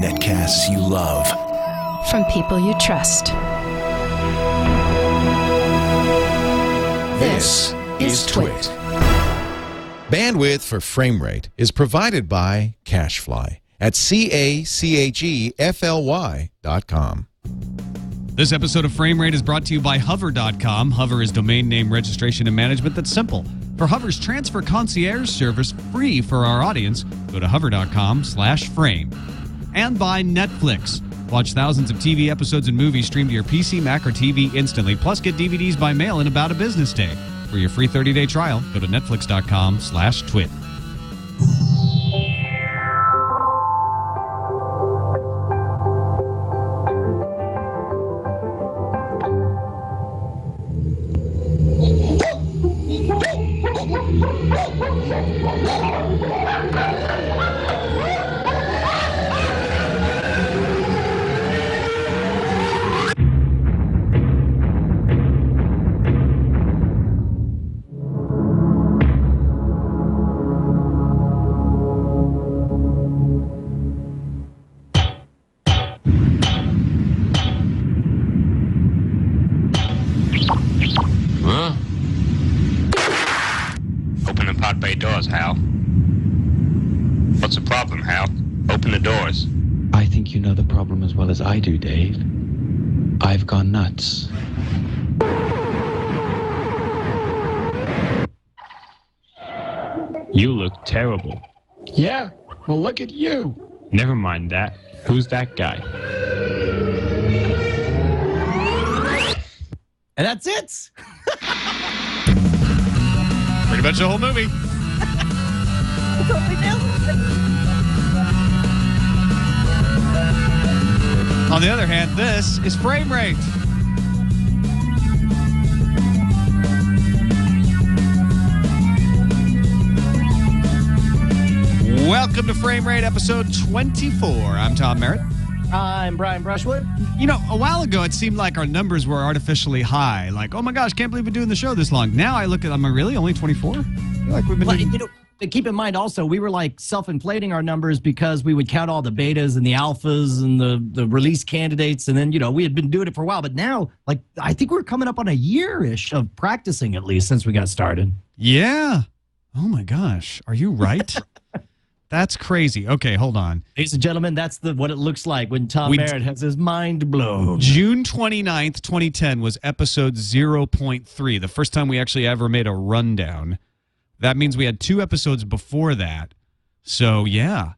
Netcasts you love. From people you trust. This is Twit. Bandwidth for Framerate is provided by CacheFly at CacheFly.com. This episode of Framerate is brought to you by Hover.com. Hover is domain name registration and management that's simple. For Hover's transfer concierge service free for our audience, go to hover.com/frame. And by Netflix. Watch thousands of TV episodes and movies streamed to your PC, Mac, or TV instantly. Plus, get DVDs by mail in about a business day. For your free 30-day trial, go to netflix.com/twit. Open the pod bay doors, Hal. What's the problem, Hal? Open the doors. I think you know the problem as well as I do, Dave. I've gone nuts. You look terrible. Yeah? Well, look at you. Never mind that. Who's that guy? And that's it. Pretty much the whole movie. On the other hand, this is Framerate. Welcome to Framerate, episode 24. I'm Tom Merritt. I'm Brian Brushwood. You know, a while ago, it seemed like our numbers were artificially high. Like, oh my gosh, can't believe we're doing the show this long. Now I look at, am I really only 24? I feel like we've been doing... You know, keep in mind also, we were like self-inflating our numbers because we would count all the betas and the alphas and the release candidates. And then, you know, we had been doing it for a while. But now, like, I think we're coming up on a year-ish of practicing at least since we got started. Yeah. Oh my gosh. Are you right? That's crazy. Okay, hold on. Ladies and gentlemen, that's what it looks like when Tom Merritt has his mind blown. June 29th, 2010 was episode 0.3, the first time we actually ever made a rundown. That means we had 2 episodes before that. So, yeah.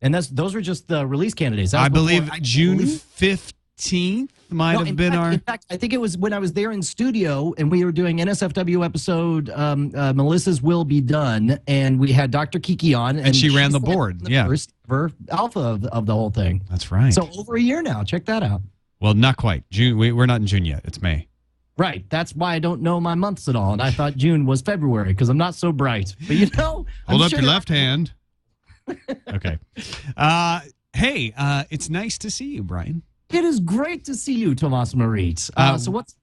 And those were just the release candidates. I believe June 15th might have been our... In fact, I think it was when I was there in studio and we were doing NSFW episode, Melissa's Will Be Done, and we had Dr. Kiki on. And she ran the board. The first ever alpha of the whole thing. That's right. So over a year now. Check that out. Well, not quite. June. We're not in June yet. It's May. Right. That's why I don't know my months at all. And I thought June was February because I'm not so bright. But, you know. Hold up your left hand. Okay. Hey, it's nice to see you, Brian. It is great to see you, Tomas Marit. So what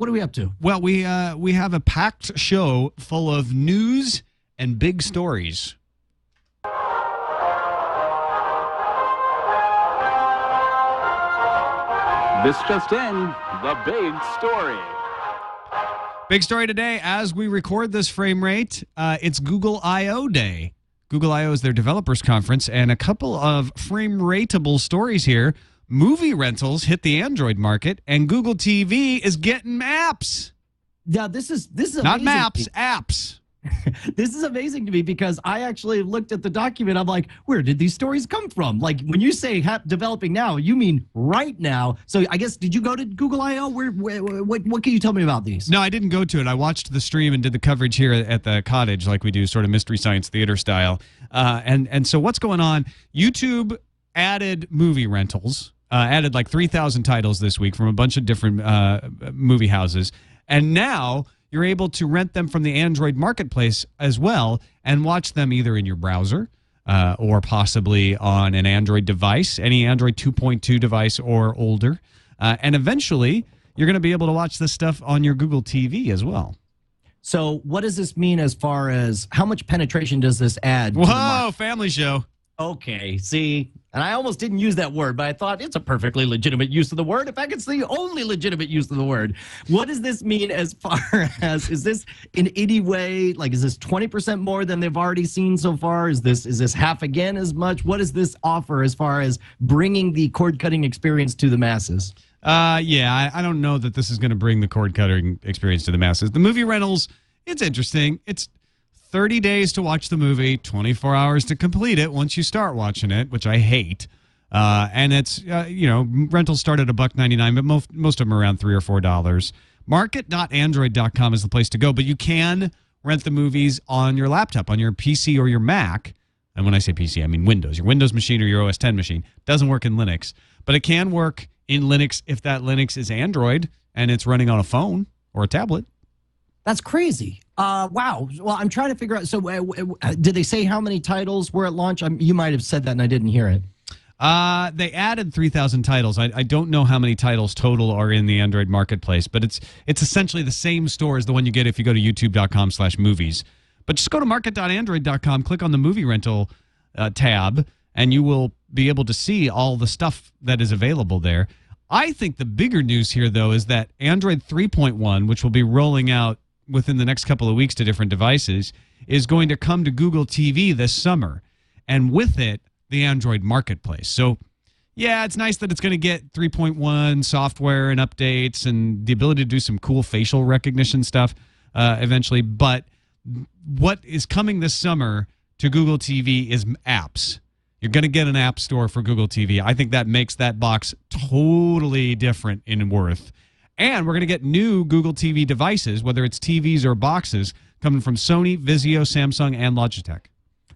are we up to? Well, we have a packed show full of news and big stories. This just in, the big story. Big story today, as we record this Framerate, it's Google I/O Day. Google I/O is their developers conference, and a couple of frame-rateable stories here. Movie rentals hit the Android market, and Google TV is getting apps. Yeah, this is not amazing. maps, apps. This is amazing to me because I actually looked at the document. I'm like, where did these stories come from? Like, when you say developing now, you mean right now. So I guess, did you go to Google I/O? What can you tell me about these? No, I didn't go to it. I watched the stream and did the coverage here at the cottage like we do, sort of Mystery Science Theater style. And so what's going on? YouTube added movie rentals, added like 3,000 titles this week from a bunch of different movie houses. And now you're able to rent them from the Android marketplace as well and watch them either in your browser or possibly on an Android device, any Android 2.2 device or older. And eventually, you're going to be able to watch this stuff on your Google TV as well. So what does this mean as far as how much penetration does this add? Whoa, family show. Okay, see, and I almost didn't use that word, but I thought it's a perfectly legitimate use of the word. In fact, it's the only legitimate use of the word. What does this mean as far as, is this in any way, like, is this 20% more than they've already seen so far? Is this half again as much? What does this offer as far as bringing the cord cutting experience to the masses? Yeah, I don't know that this is going to bring the cord cutting experience to the masses. The movie rentals, it's interesting. It's 30 days to watch the movie, 24 hours to complete it once you start watching it, which I hate. And it's, rentals start at $1.99, but most of them are around $3 or $4. Market.android.com is the place to go, but you can rent the movies on your laptop, on your PC or your Mac. And when I say PC, I mean Windows. Your Windows machine or your OS X machine. Doesn't work in Linux, but it can work in Linux if that Linux is Android and it's running on a phone or a tablet. That's crazy. Wow. Well, I'm trying to figure out. So, did they say how many titles were at launch? You might have said that, and I didn't hear it. They added 3,000 titles. I don't know how many titles total are in the Android marketplace, but it's essentially the same store as the one you get if you go to youtube.com/movies. But just go to market.android.com, click on the movie rental tab, and you will be able to see all the stuff that is available there. I think the bigger news here, though, is that Android 3.1, which will be rolling out within the next couple of weeks to different devices, is going to come to Google TV this summer. And with it, the Android marketplace. So, yeah, it's nice that it's going to get 3.1 software and updates and the ability to do some cool facial recognition stuff eventually. But what is coming this summer to Google TV is apps. You're going to get an app store for Google TV. I think that makes that box totally different in worth. And we're going to get new Google TV devices, whether it's TVs or boxes, coming from Sony, Vizio, Samsung, and Logitech.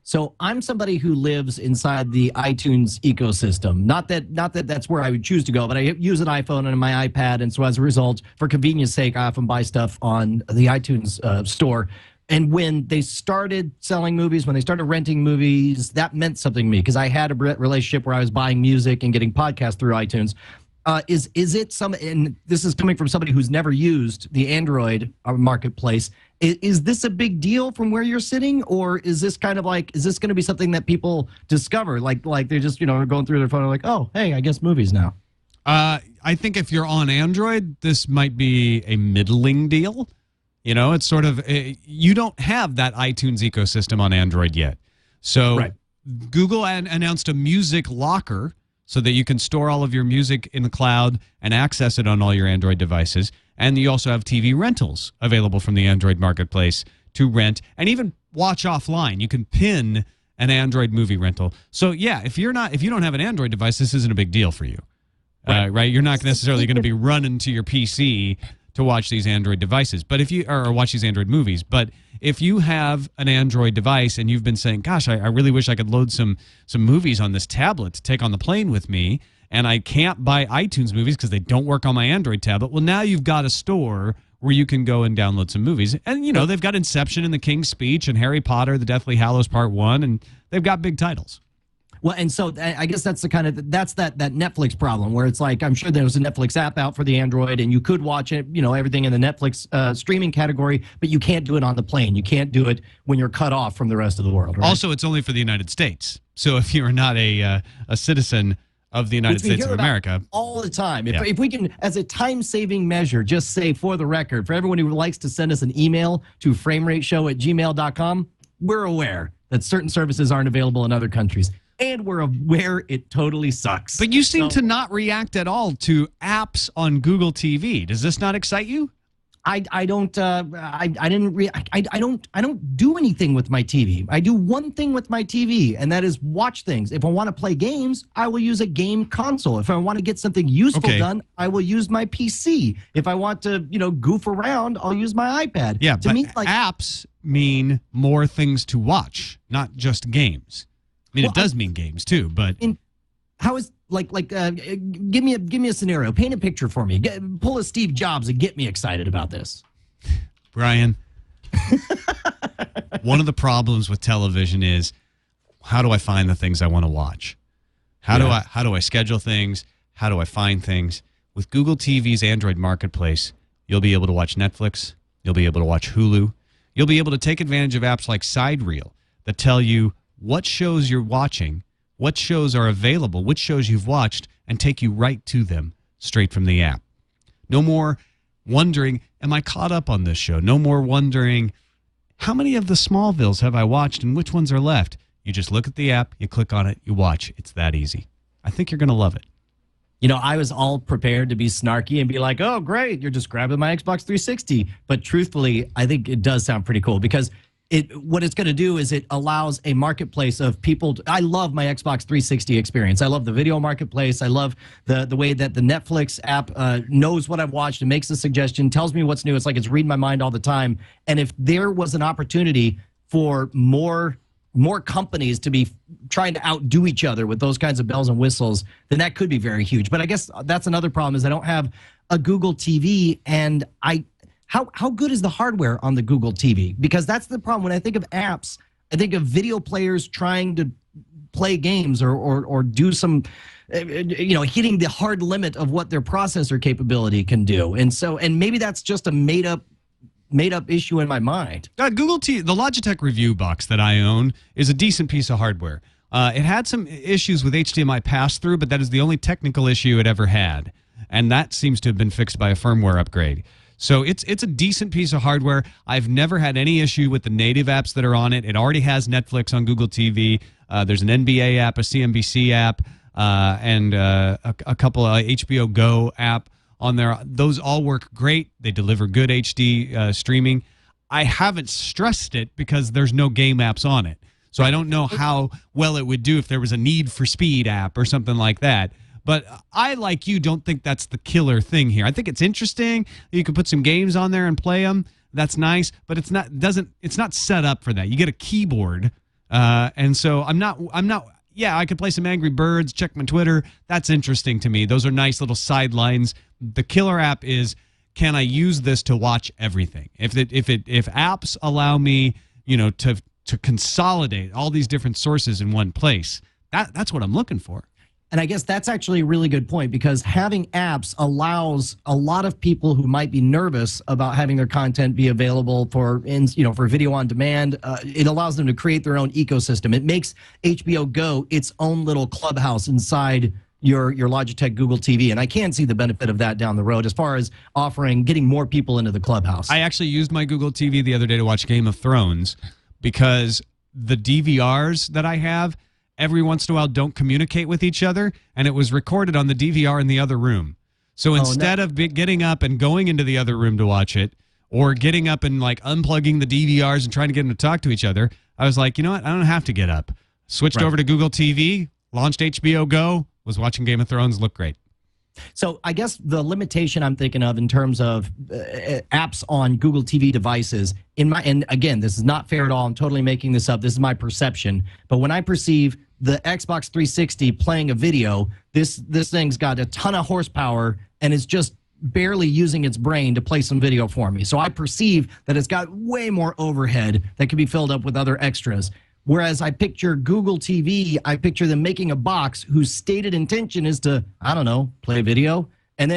So I'm somebody who lives inside the iTunes ecosystem. Not that that's where I would choose to go, but I use an iPhone and my iPad, and so as a result, for convenience sake, I often buy stuff on the iTunes store. And when they started selling movies, when they started renting movies, that meant something to me because I had a relationship where I was buying music and getting podcasts through iTunes. Is it some? And this is coming from somebody who's never used the Android marketplace. Is this a big deal from where you're sitting, or is this kind of like, is this going to be something that people discover, like they're just are going through their phone and like, oh, hey, I guess movies now. I think if you're on Android, this might be a middling deal. It's sort of you don't have that iTunes ecosystem on Android yet. So right. Google announced a music locker so that you can store all of your music in the cloud and access it on all your Android devices. And you also have TV rentals available from the Android marketplace to rent and even watch offline. You can pin an Android movie rental. So yeah, if you don't have an Android device, this isn't a big deal for you, right? You're not necessarily going to be running to your PC to watch these Android devices, but if you or watch these Android movies. But if you have an Android device and you've been saying, gosh, I really wish I could load some movies on this tablet to take on the plane with me, and I can't buy iTunes movies because they don't work on my Android tablet, well, now you've got a store where you can go and download some movies. And, they've got Inception and The King's Speech and Harry Potter, The Deathly Hallows Part 1, and they've got big titles. Well, and so I guess that's that Netflix problem where it's like, I'm sure there was a Netflix app out for the Android and you could watch it, everything in the Netflix streaming category, but you can't do it on the plane. You can't do it when you're cut off from the rest of the world. Right? Also, it's only for the United States. So if you're not a citizen of the United States of America. All the time. Yeah. If we can, as a time-saving measure, just say for the record, for everyone who likes to send us an email to framerateshow@gmail.com, we're aware that certain services aren't available in other countries. And we're aware it totally sucks. But you seem to not react at all to apps on Google TV. Does this not excite you? I don't do anything with my TV. I do one thing with my TV, and that is watch things. If I want to play games, I will use a game console. If I want to get something useful done, I will use my PC. If I want to, goof around, I'll use my iPad. Yeah, but apps mean more things to watch, not just games. I mean, it does mean games too, but how is give me a scenario, paint a picture for me, pull a Steve Jobs and get me excited about this. Brian, one of the problems with television is how do I find the things I want to watch? How do I schedule things? How do I find things? With Google TV's Android marketplace, you'll be able to watch Netflix. You'll be able to watch Hulu. You'll be able to take advantage of apps like Sidereel that tell you what shows you're watching what shows are available, which shows you've watched, and take you right to them straight from the app. No more wondering, am I caught up on this show? No more wondering, how many of the Smallvilles have I watched and which ones are left? You just look at the app, you click on it, you watch. It's that easy. I think you're going to love it. You know, I was all prepared to be snarky and be like, oh, great, you're just grabbing my Xbox 360. But truthfully, I think it does sound pretty cool because what it's going to do is it allows a marketplace of people. I love my Xbox 360 experience. I love the video marketplace. I love the way that the Netflix app knows what I've watched and makes a suggestion, tells me what's new. It's like it's reading my mind all the time. And if there was an opportunity for more companies to be trying to outdo each other with those kinds of bells and whistles, then that could be very huge. But I guess that's another problem is I don't have a Google TV, and how good is the hardware on the Google TV? Because that's the problem. When I think of apps, I think of video players trying to play games or do some, hitting the hard limit of what their processor capability can do. And maybe that's just a made up issue in my mind. Google TV, the Logitech Review box that I own is a decent piece of hardware. It had some issues with HDMI pass-through, but that is the only technical issue it ever had. And that seems to have been fixed by a firmware upgrade. So it's a decent piece of hardware. I've never had any issue with the native apps that are on it. It already has Netflix on Google TV. There's an NBA app, a CNBC app, and a couple of HBO Go app on there. Those all work great. They deliver good HD streaming. I haven't stressed it because there's no game apps on it. So I don't know how well it would do if there was a Need for Speed app or something like that. But I, like you, don't think that's the killer thing here. I think it's interesting. You can put some games on there and play them. That's nice, but it's not set up for that. You get a keyboard, and so I'm not. Yeah, I could play some Angry Birds, check my Twitter. That's interesting to me. Those are nice little sidelines. The killer app is, can I use this to watch everything? If apps allow me, to consolidate all these different sources in one place, that's what I'm looking for. And I guess that's actually a really good point because having apps allows a lot of people who might be nervous about having their content be available for video on demand. It allows them to create their own ecosystem. It makes HBO Go its own little clubhouse inside your Logitech Google TV. And I can see the benefit of that down the road as far as getting more people into the clubhouse. I actually used my Google TV the other day to watch Game of Thrones because the DVRs that I have every once in a while don't communicate with each other, and it was recorded on the DVR in the other room. So instead of getting up and going into the other room to watch it, or getting up and like unplugging the DVRs and trying to get them to talk to each other, I was like, you know what? I don't have to get up. Switched over to Google TV, launched HBO Go, was watching Game of Thrones, looked great. So I guess the limitation I'm thinking of in terms of apps on Google TV devices, and again, this is not fair at all. I'm totally making this up. This is my perception. But when I perceive the Xbox 360 playing a video, this thing's got a ton of horsepower and is just barely using its brain to play some video for me. So I perceive that it's got way more overhead that can be filled up with other extras. Whereas I picture Google TV, I picture them making a box whose stated intention is to, I don't know, play video. And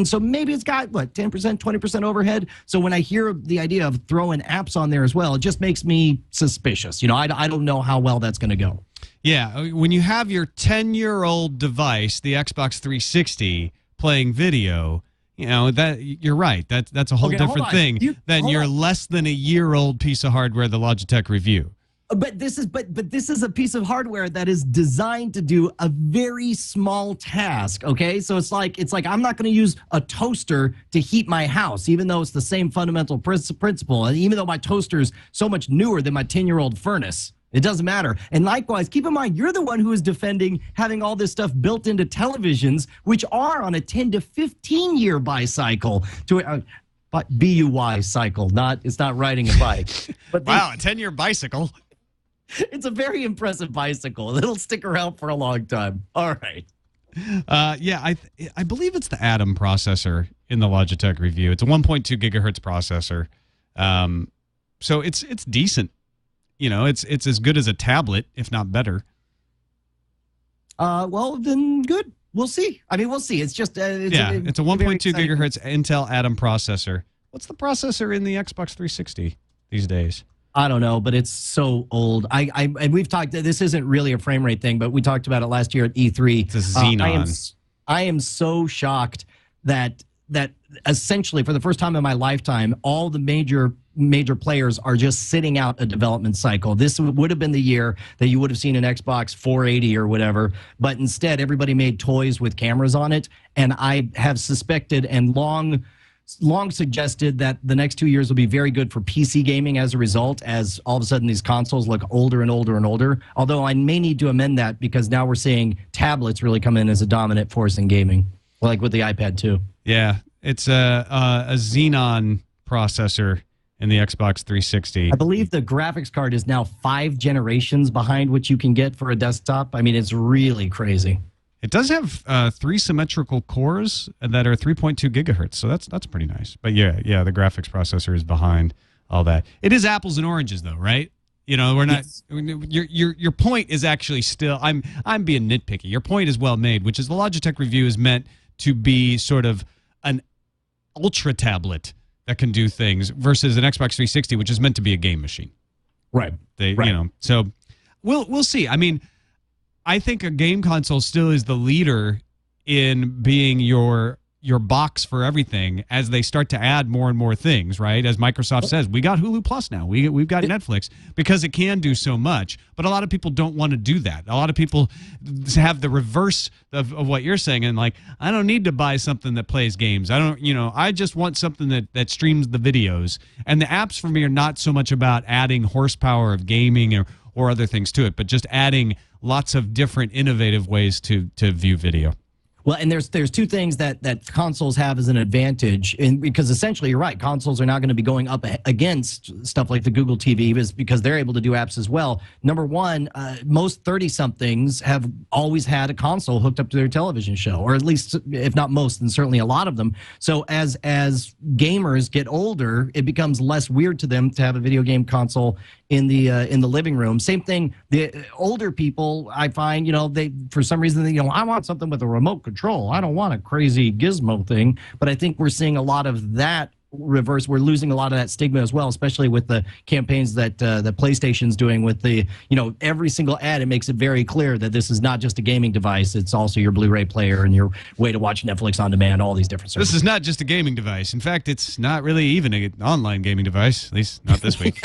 so maybe it's got, 10%, 20% overhead. So when I hear the idea of throwing apps on there as well, it just makes me suspicious. I don't know how well that's going to go. Yeah, when you have your 10-year-old device, the Xbox 360, playing video, that you're right. That's a whole different thing than your less than a year-old piece of hardware, the Logitech Review. But this is a piece of hardware that is designed to do a very small task. Okay, so it's like I'm not going to use a toaster to heat my house, even though it's the same fundamental principle, and even though my toaster is so much newer than my 10-year-old furnace. It doesn't matter. And likewise, keep in mind, you're the one who is defending having all this stuff built into televisions, which are on a 10 to 15-year buy cycle. BUY cycle. It's not riding a bike. But wow, a 10-year bicycle. It's a very impressive bicycle. It'll stick around for a long time. All right. Yeah, I believe it's the Atom processor in the Logitech Review. It's a 1.2 gigahertz processor. So it's decent. It's as good as a tablet, if not better. Well, then good. We'll see. We'll see. It's just it's a 1.2 gigahertz Intel Atom processor. What's the processor in the Xbox 360 these days? I don't know, but it's so old. And we've talked. This isn't really a frame rate thing, but we talked about it last year at E3. It's a Xenon. I am so shocked that essentially for the first time in my lifetime, all the major players are just sitting out a development cycle. This would have been the year that you would have seen an Xbox 480 or whatever, but instead everybody made toys with cameras on it. And I have suspected and long suggested that the next 2 years will be very good for PC gaming as a result, as all of a sudden these consoles look older and older and older. Although I may need to amend that because now we're seeing tablets really come in as a dominant force in gaming, like with the iPad 2. Yeah, it's a Xenon processor in the Xbox 360. I believe the graphics card is now 5 generations behind what you can get for a desktop. I mean, it's really crazy. It does have 3 symmetrical cores that are 3.2 gigahertz, so that's pretty nice. But yeah, the graphics processor is behind all that. It is apples and oranges, though, right? You know, we're not. Yes. Your point is actually still. I'm being nitpicky. Your point is well made, which is the Logitech review is meant to be sort of an ultra tablet that can do things versus an Xbox 360, which is meant to be a game machine. Right. You know, so we'll see. I mean, I think a game console still is the leader in being your box for everything as they start to add more and more things, right? As Microsoft says, we got Hulu Plus now. We've got Netflix because it can do so much. But a lot of people don't want to do that. A lot of people have the reverse of what you're saying and like, I don't need to buy something that plays games. I just want something that streams the videos. And the apps for me are not so much about adding horsepower of gaming or other things to it, but just adding lots of different innovative ways to view video. Well, and there's 2 things that consoles have as an advantage, and because essentially you're right, consoles are now going to be going up against stuff like the Google TV because they're able to do apps as well. Number one, most 30-somethings have always had a console hooked up to their television show, or at least, if not most, and certainly a lot of them. So as gamers get older, it becomes less weird to them to have a video game console in the living room. Same thing, the older people, I find, they for some reason I want something with a remote control. I don't want a crazy gizmo thing. But I think we're seeing a lot of that reverse. We're losing a lot of that stigma as well, especially with the campaigns that the PlayStation's doing with the every single ad. It makes it very clear that this is not just a gaming device. It's also your Blu-ray player and your way to watch Netflix on demand. All these different services. This is not just a gaming device. In fact, it's not really even an online gaming device. At least not this week.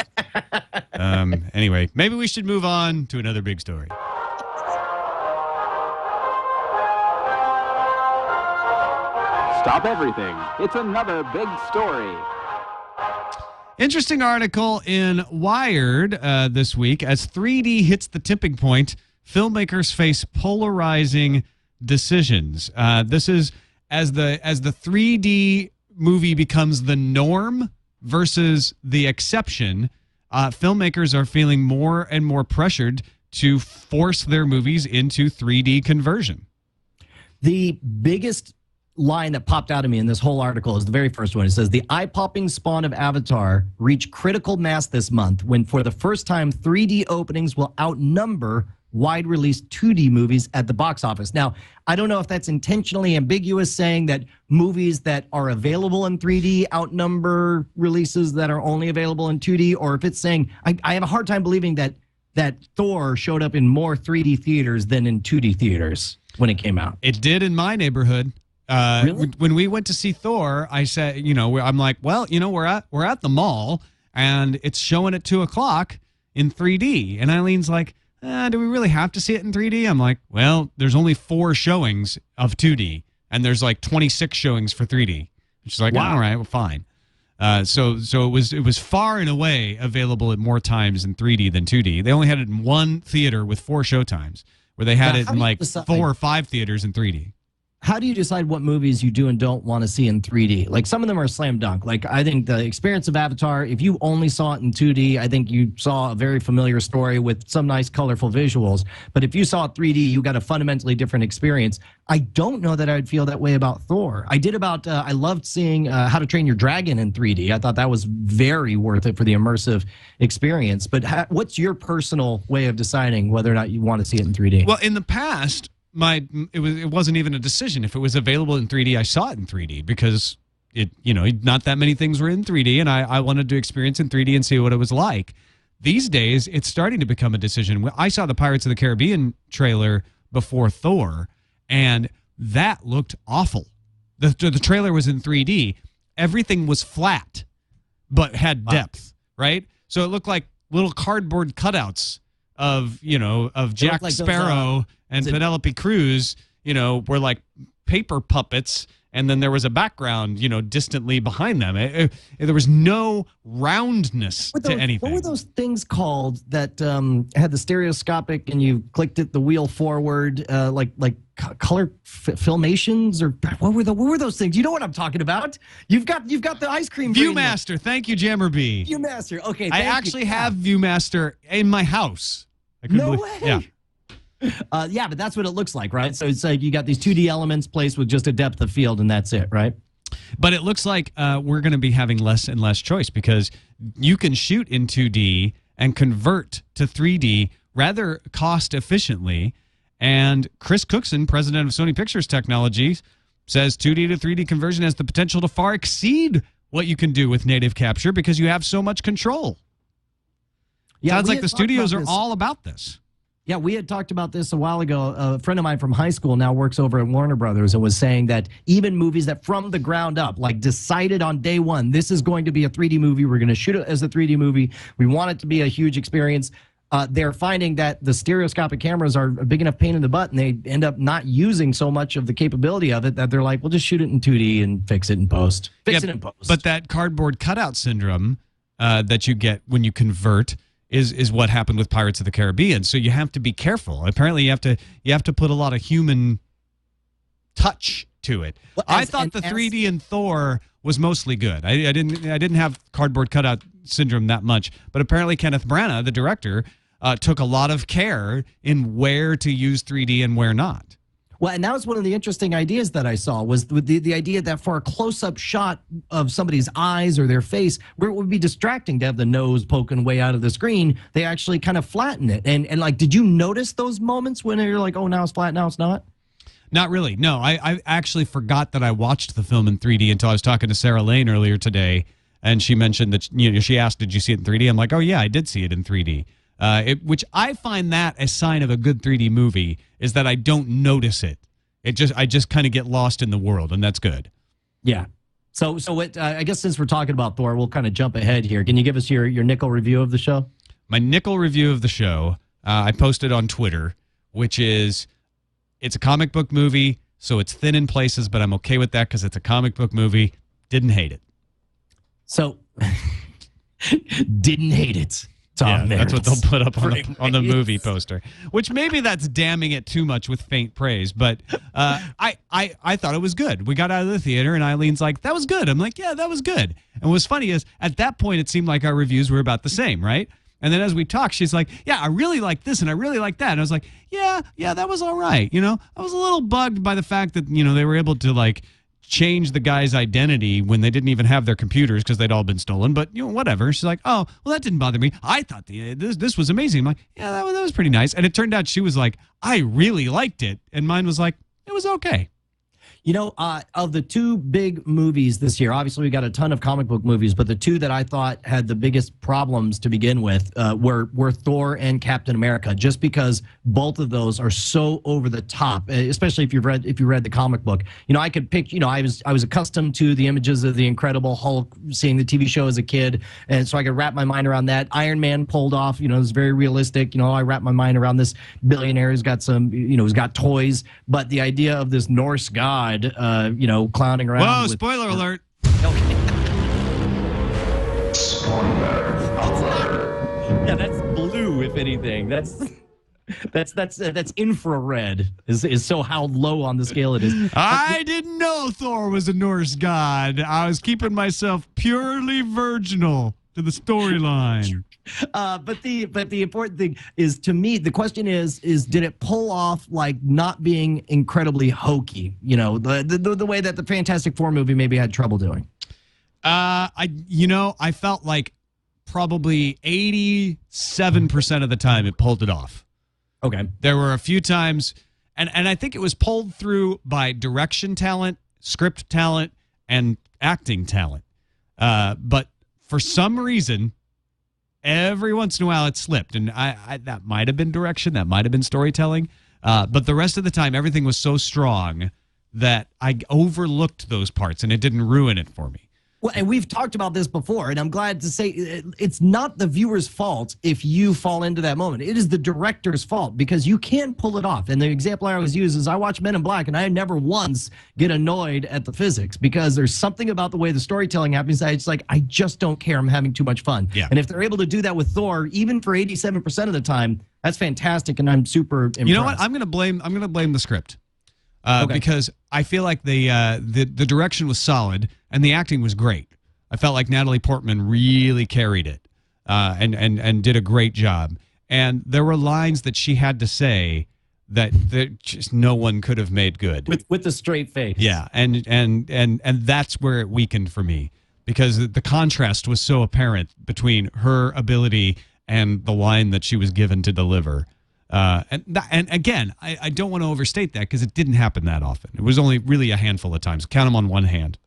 Anyway, maybe we should move on to another big story. Stop everything. It's another big story. Interesting article in Wired this week. As 3D hits the tipping point, filmmakers face polarizing decisions. This is as the 3D movie becomes the norm versus the exception. Filmmakers are feeling more and more pressured to force their movies into 3D conversion. The biggest line that popped out of me in this whole article is the very first one. It says, the eye-popping spawn of Avatar reached critical mass this month when for the first time 3D openings will outnumber wide-release 2D movies at the box office. Now, I don't know if that's intentionally ambiguous, saying that movies that are available in 3D outnumber releases that are only available in 2D, or if it's saying, I have a hard time believing that Thor showed up in more 3D theaters than in 2D theaters when it came out. It did in my neighborhood. Really? When we went to see Thor, I said, I'm like, well, we're at the mall and it's showing at 2:00 in 3D. And Eileen's like, do we really have to see it in 3D? I'm like, well, there's only 4 showings of 2D and there's like 26 showings for 3D. And she's like, wow. All right, well, fine. So it was far and away available at more times in 3D than 2D. They only had it in one theater with 4 showtimes, where they had it in like 4 or 5 theaters in 3D. How do you decide what movies you do and don't want to see in 3D? Like, some of them are slam dunk. Like, I think the experience of Avatar, if you only saw it in 2D, I think you saw a very familiar story with some nice, colorful visuals. But if you saw it 3D, you got a fundamentally different experience. I don't know that I'd feel that way about Thor. I did about, I loved seeing How to Train Your Dragon in 3D. I thought that was very worth it for the immersive experience. But what's your personal way of deciding whether or not you want to see it in 3D? Well, in the past, it wasn't even a decision. If it was available in 3D, I saw it in 3D because not that many things were in 3D, and I wanted to experience in 3D and see what it was like. these days, it's starting to become a decision. I saw the Pirates of the Caribbean trailer before Thor, and that looked awful. The trailer was in 3D. Everything was flat, but had depth, right? So it looked like little cardboard cutouts of Jack like those, Sparrow and Penelope Cruz, were like paper puppets. And then there was a background, distantly behind them. There was no roundness to anything. What were those things called that had the stereoscopic and you clicked it, the wheel forward, like color filmations, or what were those things? You know what I'm talking about? You've got the ice cream. ViewMaster. Thank you, Jammer B. ViewMaster. Okay. I actually have ViewMaster in my house. No way. Yeah. Yeah, but that's what it looks like, right? So it's like you got these 2D elements placed with just a depth of field, and that's it, right? But it looks like we're going to be having less and less choice, because you can shoot in 2D and convert to 3D rather cost efficiently. And Chris Cookson, president of Sony Pictures Technologies, says 2D to 3D conversion has the potential to far exceed what you can do with native capture because you have so much control. Yeah, sounds like the studios are all about this. Yeah, we had talked about this a while ago. A friend of mine from high school now works over at Warner Brothers and was saying that even movies that from the ground up, like decided on day one, this is going to be a 3D movie, we're going to shoot it as a 3D movie, we want it to be a huge experience, they're finding that the stereoscopic cameras are a big enough pain in the butt, and they end up not using so much of the capability of it that they're like, we'll just shoot it in 2D and fix it in post. Fix it in post. But that cardboard cutout syndrome that you get when you convert is what happened with Pirates of the Caribbean. So you have to be careful. Apparently, you have to put a lot of human touch to it. Well, I thought the 3D in Thor was mostly good. I didn't have cardboard cutout syndrome that much, but apparently Kenneth Branagh, the director, took a lot of care in where to use 3D and where not. Well, and that was one of the interesting ideas that I saw, was the idea that for a close-up shot of somebody's eyes or their face, where it would be distracting to have the nose poking way out of the screen, they actually kind of flatten it. And like, did you notice those moments when you're like, oh, now it's flat, now it's not? Not really. No, I actually forgot that I watched the film in 3D until I was talking to Sarah Lane earlier today, and she mentioned that, she asked, did you see it in 3D? I'm like, oh, yeah, I did see it in 3D. Which I find that a sign of a good 3D movie is that I don't notice it. I just kind of get lost in the world, and that's good. Yeah. So I guess since we're talking about Thor, we'll kind of jump ahead here. Can you give us your nickel review of the show? My nickel review of the show, I posted on Twitter, which is, it's a comic book movie, so it's thin in places, but I'm okay with that because it's a comic book movie. Didn't hate it. So, didn't hate it. Yeah, that's what they'll put up on the movie poster, which maybe that's damning it too much with faint praise, but I thought it was good. We got out of the theater and Eileen's like, that was good. I'm like, yeah, that was good. And what's funny is at that point, it seemed like our reviews were about the same, right? And then as we talked, she's like, yeah, I really like this and I really like that. And I was like, yeah, that was all right. I was a little bugged by the fact that, they were able to like change the guy's identity when they didn't even have their computers because they'd all been stolen. But whatever. She's like, oh, well, that didn't bother me. I thought this was amazing. I'm like, yeah, that was pretty nice. And it turned out she was like, I really liked it, and mine was like, it was okay. Of the two big movies this year, obviously we got a ton of comic book movies, but the two that I thought had the biggest problems to begin with were Thor and Captain America, just because both of those are so over the top, especially if you read the comic book. I could pick, I was accustomed to the images of the Incredible Hulk, seeing the TV show as a kid, and so I could wrap my mind around that. Iron Man pulled off, it was very realistic. I wrapped my mind around this billionaire who's got some, who's got toys, but the idea of this Norse god, clowning around. Whoa, spoiler alert. Okay. Yeah, that's blue, if anything. That's infrared is so how low on the scale it is. I didn't know Thor was a Norse god. I was keeping myself purely virginal to the storyline. But the important thing is, to me, the question is did it pull off like not being incredibly hokey? The way that the Fantastic Four movie maybe had trouble doing. I felt like probably 87% of the time it pulled it off. Okay. There were a few times, and I think it was pulled through by direction talent, script talent, and acting talent. But for some reason, Every once in a while it slipped, and I that might have been direction, that might have been storytelling, but the rest of the time everything was so strong that I overlooked those parts, and it didn't ruin it for me. Well, and we've talked about this before, and I'm glad to say it's not the viewer's fault if you fall into that moment. It is the director's fault because you can't pull it off. And the example I always use is I watch Men in Black, and I never once get annoyed at the physics because there's something about the way the storytelling happens that it's like, I just don't care. I'm having too much fun. Yeah. And if they're able to do that with Thor, even for 87% of the time, that's fantastic, and I'm super impressed. You know what? I'm gonna blame the script. Because I feel like the direction was solid and the acting was great. I felt like Natalie Portman really carried it and did a great job. And there were lines that she had to say that just no one could have made good with a straight face. Yeah, and that's where it weakened for me because the contrast was so apparent between her ability and the line that she was given to deliver. And again, I don't want to overstate that because it didn't happen that often. It was only really a handful of times. Count them on one hand.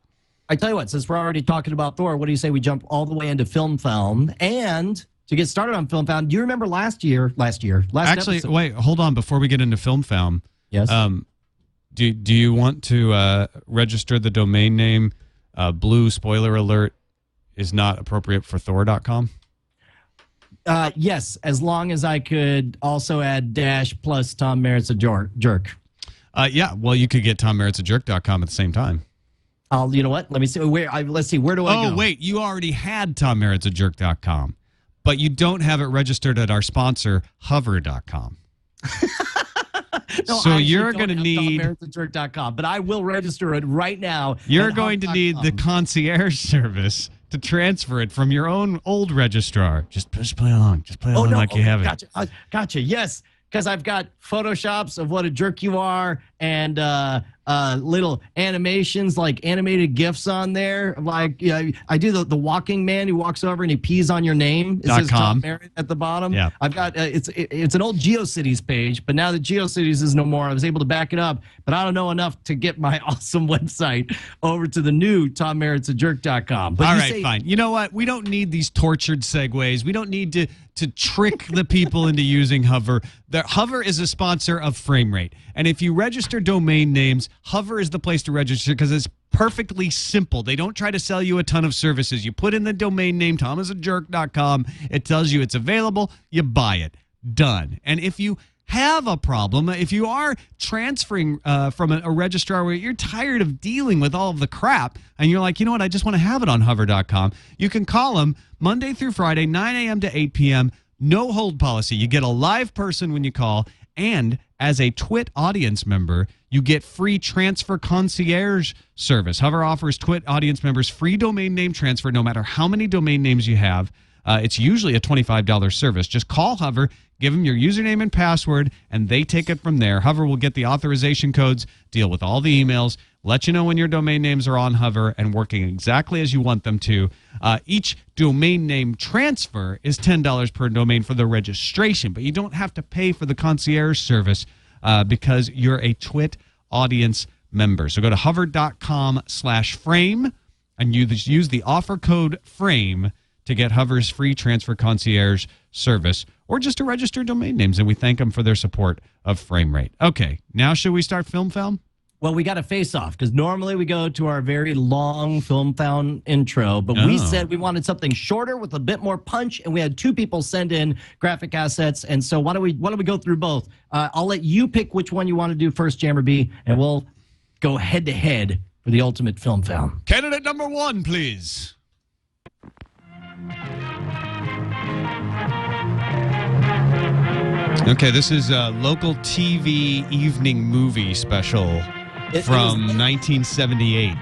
I tell you what, since we're already talking about Thor, what do you say we jump all the way into Film Found? And to get started on Film Found, do you remember last Actually, episode? wait, hold on. Before we get into Film Found, Yes. Do you want to register the domain name blue spoiler alert is not appropriate for Thor.com? Yes, as long as I could also add dash plus Tom Merritt's a jerk. Yeah, well, you could get TomMerritt'sAJerk.com at the same time. You know what? Let me see. Let's see. Where do I go? Oh, wait. You already had TomMerritt'sAJerk.com, but you don't have it registered at our sponsor, Hover.com. No, so I you're going to need TomMerritt'sAJerk.com, but I will register it right now. You're going to need the concierge service to transfer it from your own old registrar. Just play along. Just play along like you have it. Gotcha. Yes, because I've got photoshops of what a jerk you are and little animations like animated GIFs on there. Like I do the walking man who walks over and he pees on your name. It says Tom Merritt at the bottom. Yeah. I've got it's an old GeoCities page, but now that GeoCities is no more, I was able to back it up, but I don't know enough to get my awesome website over to the new TomMerritt'sAJerk.com. All right, fine. You know what? We don't need these tortured segues. We don't need to trick the people into using Hover. Hover is a sponsor of Framerate. And if you register domain names, Hover is the place to register because it's perfectly simple. They don't try to sell you a ton of services. You put in the domain name, tomisajerk.com. It tells you it's available. You buy it. Done. And if you have a problem, if you are transferring from a registrar where you're tired of dealing with all of the crap and you're like, you know what, I just want to have it on hover.com, you can call them Monday through Friday, 9 a.m. to 8 p.m. No hold policy. You get a live person when you call, and as a Twit audience member, you get free transfer concierge service. Hover offers Twit audience members free domain name transfer no matter how many domain names you have. It's usually a $25 service. Just call Hover, give them your username and password, and they take it from there. Hover will get the authorization codes, deal with all the emails, let you know when your domain names are on Hover and working exactly as you want them to. Each domain name transfer is $10 per domain for the registration, but you don't have to pay for the concierge service because you're a Twit audience member. So go to hover.com/frame and you use the offer code FRAME to get Hover's free transfer concierge service or just to register domain names, and we thank them for their support of Framerate. Okay, now should we start Film Found? Well, we got to face off because normally we go to our very long Film Found intro, but we said we wanted something shorter with a bit more punch, and we had two people send in graphic assets. And so why don't we go through both? I'll let you pick which one you want to do first, Jammer B, and we'll go head to head for the ultimate Film Found. Candidate number 1, please. Okay, this is a local TV evening movie special from 1978.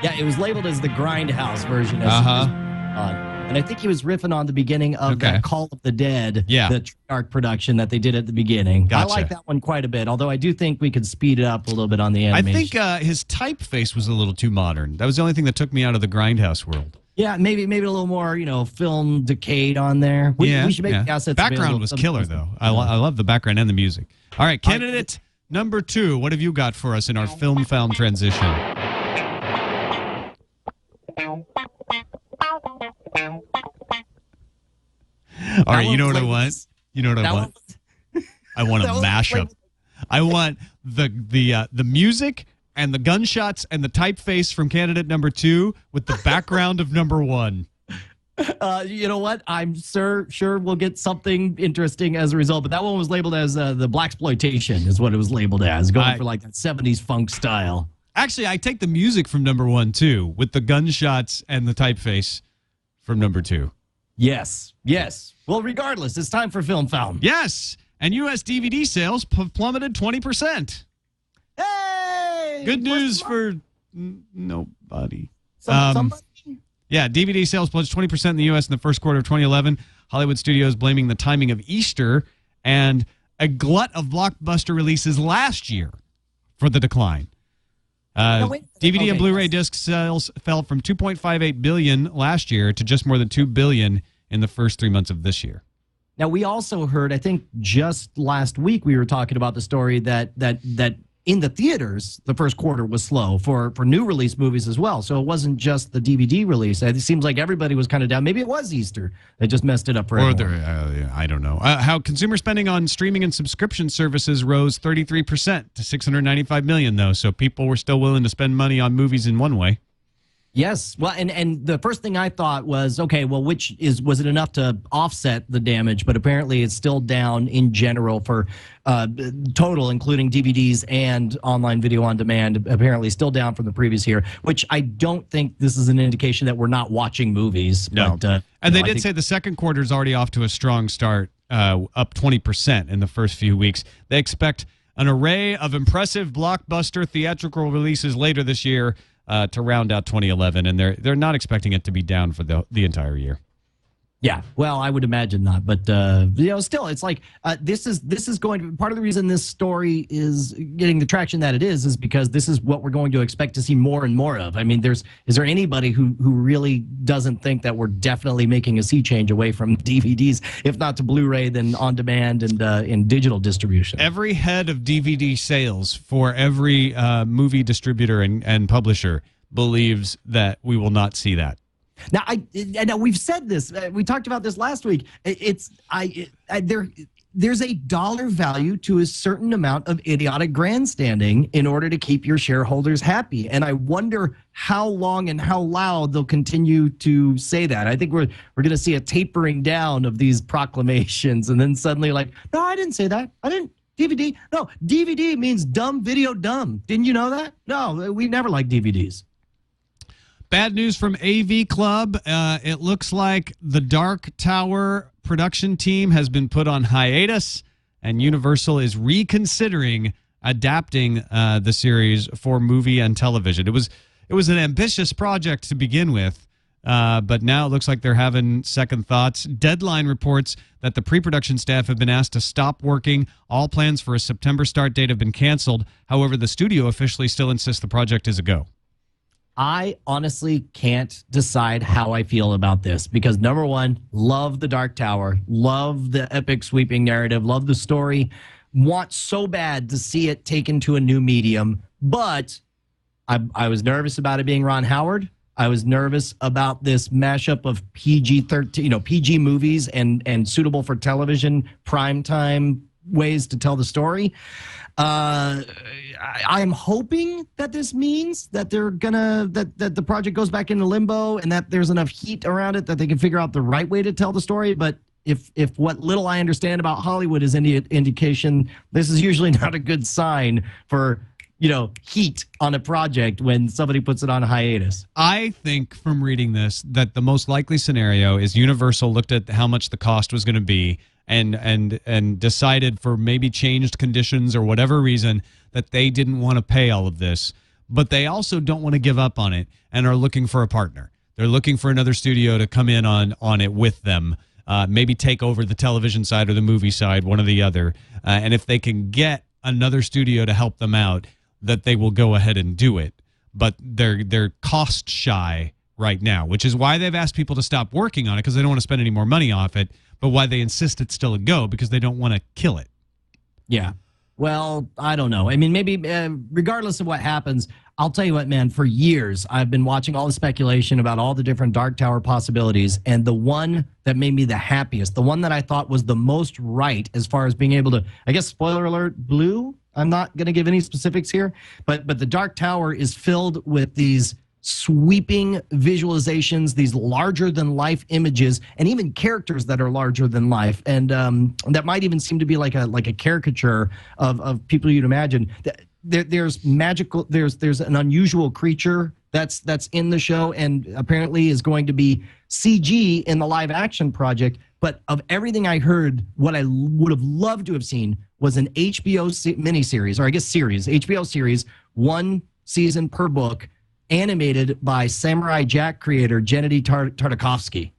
Yeah, it was labeled as the Grindhouse version. And I think he was riffing on the beginning of that Call of the Dead, the Treyarch production that they did at the beginning. Gotcha. I like that one quite a bit, although I do think we could speed it up a little bit on the animation. I think his typeface was a little too modern. That was the only thing that took me out of the Grindhouse world. Yeah, maybe a little more, film decayed on there. We should make the assets background available. was killer, though. I love the background and the music. All right, candidate number 2. What have you got for us in our Film Found transition? All right, you know what I want? You know what I That want? I want a that was mashup. I want the music and the gunshots and the typeface from candidate number 2 with the background of number 1. You know what? I'm sure we'll get something interesting as a result. But that one was labeled as the blaxploitation, is what it was labeled as, going for like that 70s funk style. Actually, I take the music from number 1 too, with the gunshots and the typeface from number 2. Yes. Well, regardless, it's time for Film Fountain. Yes, and U.S. DVD sales plummeted 20%. Hey! Good news for nobody. Somebody? Yeah, DVD sales plunged 20% in the U.S. in the first quarter of 2011. Hollywood studios blaming the timing of Easter and a glut of blockbuster releases last year for the decline. DVD and Blu-ray disc sales fell from 2.58 billion last year to just more than 2 billion in the first 3 months of this year. Now, we also heard, I think just last week, we were talking about the story that in the theaters, the first quarter was slow for new release movies as well. So it wasn't just the DVD release. It seems like everybody was kind of down. Maybe it was Easter. They just messed it up for everyone. I don't know. How consumer spending on streaming and subscription services rose 33% to $695 million, though. So people were still willing to spend money on movies in one way. Yes. Well, and the first thing I thought was, okay, well, was it enough to offset the damage? But apparently it's still down in general for total, including DVDs and online video on demand, apparently still down from the previous year, which I don't think this is an indication that we're not watching movies. No. But, and they did say the second quarter is already off to a strong start, up 20% in the first few weeks. They expect an array of impressive blockbuster theatrical releases later this year to round out 2011, and they're not expecting it to be down for the entire year. Yeah, well, I would imagine not, but still, it's like this is going to be part of the reason this story is getting the traction that it is because this is what we're going to expect to see more and more of. I mean, is there anybody who really doesn't think that we're definitely making a sea change away from DVDs, if not to Blu-ray, then on demand and in digital distribution? Every head of DVD sales for every movie distributor and publisher believes that we will not see that. Now, now we've said this. We talked about this last week. There's a dollar value to a certain amount of idiotic grandstanding in order to keep your shareholders happy. And I wonder how long and how loud they'll continue to say that. I think we're going to see a tapering down of these proclamations, and then suddenly, like, no, I didn't say that. I didn't. DVD. No, DVD means dumb video dumb. Didn't you know that? No, we never liked DVDs. Bad news from AV Club. It looks like the Dark Tower production team has been put on hiatus, and Universal is reconsidering adapting the series for movie and television. It was an ambitious project to begin with, but now it looks like they're having second thoughts. Deadline reports that the pre-production staff have been asked to stop working. All plans for a September start date have been canceled. However, the studio officially still insists the project is a go. I honestly can't decide how I feel about this because, number one, love the Dark Tower, love the epic sweeping narrative, love the story, want so bad to see it taken to a new medium. But I was nervous about it being Ron Howard. I was nervous about this mashup of PG-13, PG movies and suitable for television primetime ways to tell the story. I am hoping that this means that they're that the project goes back into limbo and that there's enough heat around it that they can figure out the right way to tell the story. But if what little I understand about Hollywood is any indication, this is usually not a good sign for heat on a project when somebody puts it on a hiatus. I think from reading this that the most likely scenario is Universal looked at how much the cost was going to be and decided for maybe changed conditions or whatever reason that they didn't want to pay all of this, but they also don't want to give up on it and are looking for a partner. They're looking for another studio to come in on it with them, maybe take over the television side or the movie side, one or the other. And if they can get another studio to help them out, that they will go ahead and do it. But they're cost shy right now, which is why they've asked people to stop working on it because they don't want to spend any more money off it, but why they insist it's still a go because they don't want to kill it. Yeah. Well, I don't know. I mean, maybe regardless of what happens, I'll tell you what, man, for years, I've been watching all the speculation about all the different Dark Tower possibilities. And the one that made me the happiest, the one that I thought was the most right as far as being able to, I guess, spoiler alert, blue. I'm not going to give any specifics here, but the Dark Tower is filled with these sweeping visualizations, these larger than life images, and even characters that are larger than life, and that might even seem to be like a caricature of people you'd imagine. There's magical. There's an unusual creature that's in the show, and apparently is going to be CG in the live action project. But of everything I heard, what I would have loved to have seen was an HBO miniseries, or I guess series, HBO series, 1 season per book, animated by Samurai Jack creator Gennady Tartakovsky,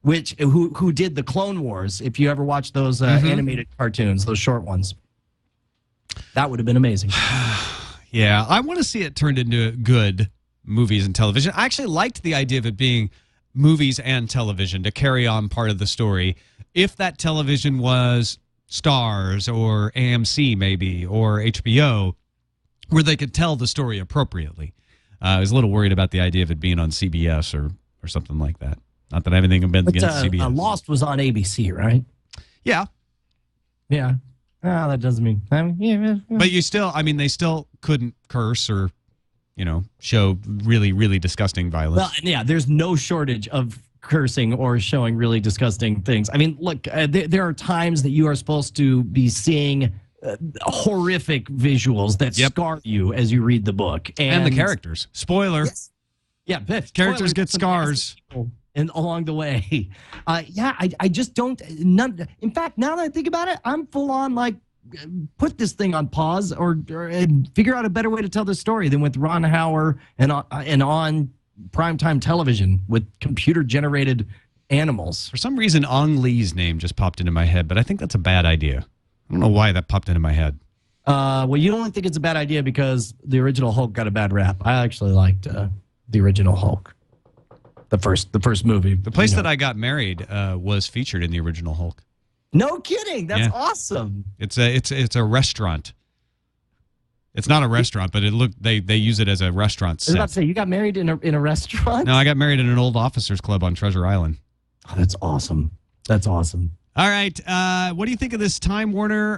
who did the Clone Wars. If you ever watched those animated cartoons, those short ones, that would have been amazing. Yeah, I want to see it turned into good movies and television. I actually liked the idea of it being movies and television to carry on part of the story. If that television was Starz or AMC maybe or HBO, where they could tell the story appropriately. I was a little worried about the idea of it being on CBS or something like that. Not that I have anything against CBS. Lost was on ABC, right? Yeah. Yeah. Oh, that doesn't mean. But you still, I mean, they still couldn't curse or, show really, really disgusting violence. Well, yeah, there's no shortage of cursing or showing really disgusting things. I mean, look, there are times that you are supposed to be seeing horrific visuals that scar you as you read the book, and the characters. Spoiler. Yes. Yeah, characters get scars and along the way. I just don't. In fact, now that I think about it, I'm full on like put this thing on pause or figure out a better way to tell the story than with Ron Howard and on primetime television with computer generated animals. For some reason, Ang Lee's name just popped into my head, but I think that's a bad idea. I don't know why that popped into my head. Well, you only think it's a bad idea because the original Hulk got a bad rap. I actually liked the original Hulk, the first movie. The place that I got married was featured in the original Hulk. No kidding. That's awesome. It's a restaurant. It's not a restaurant, but they use it as a restaurant set. I was about to say, you got married in a restaurant? No, I got married in an old officers club on Treasure Island. Oh, that's awesome. That's awesome. All right. What do you think of this Time Warner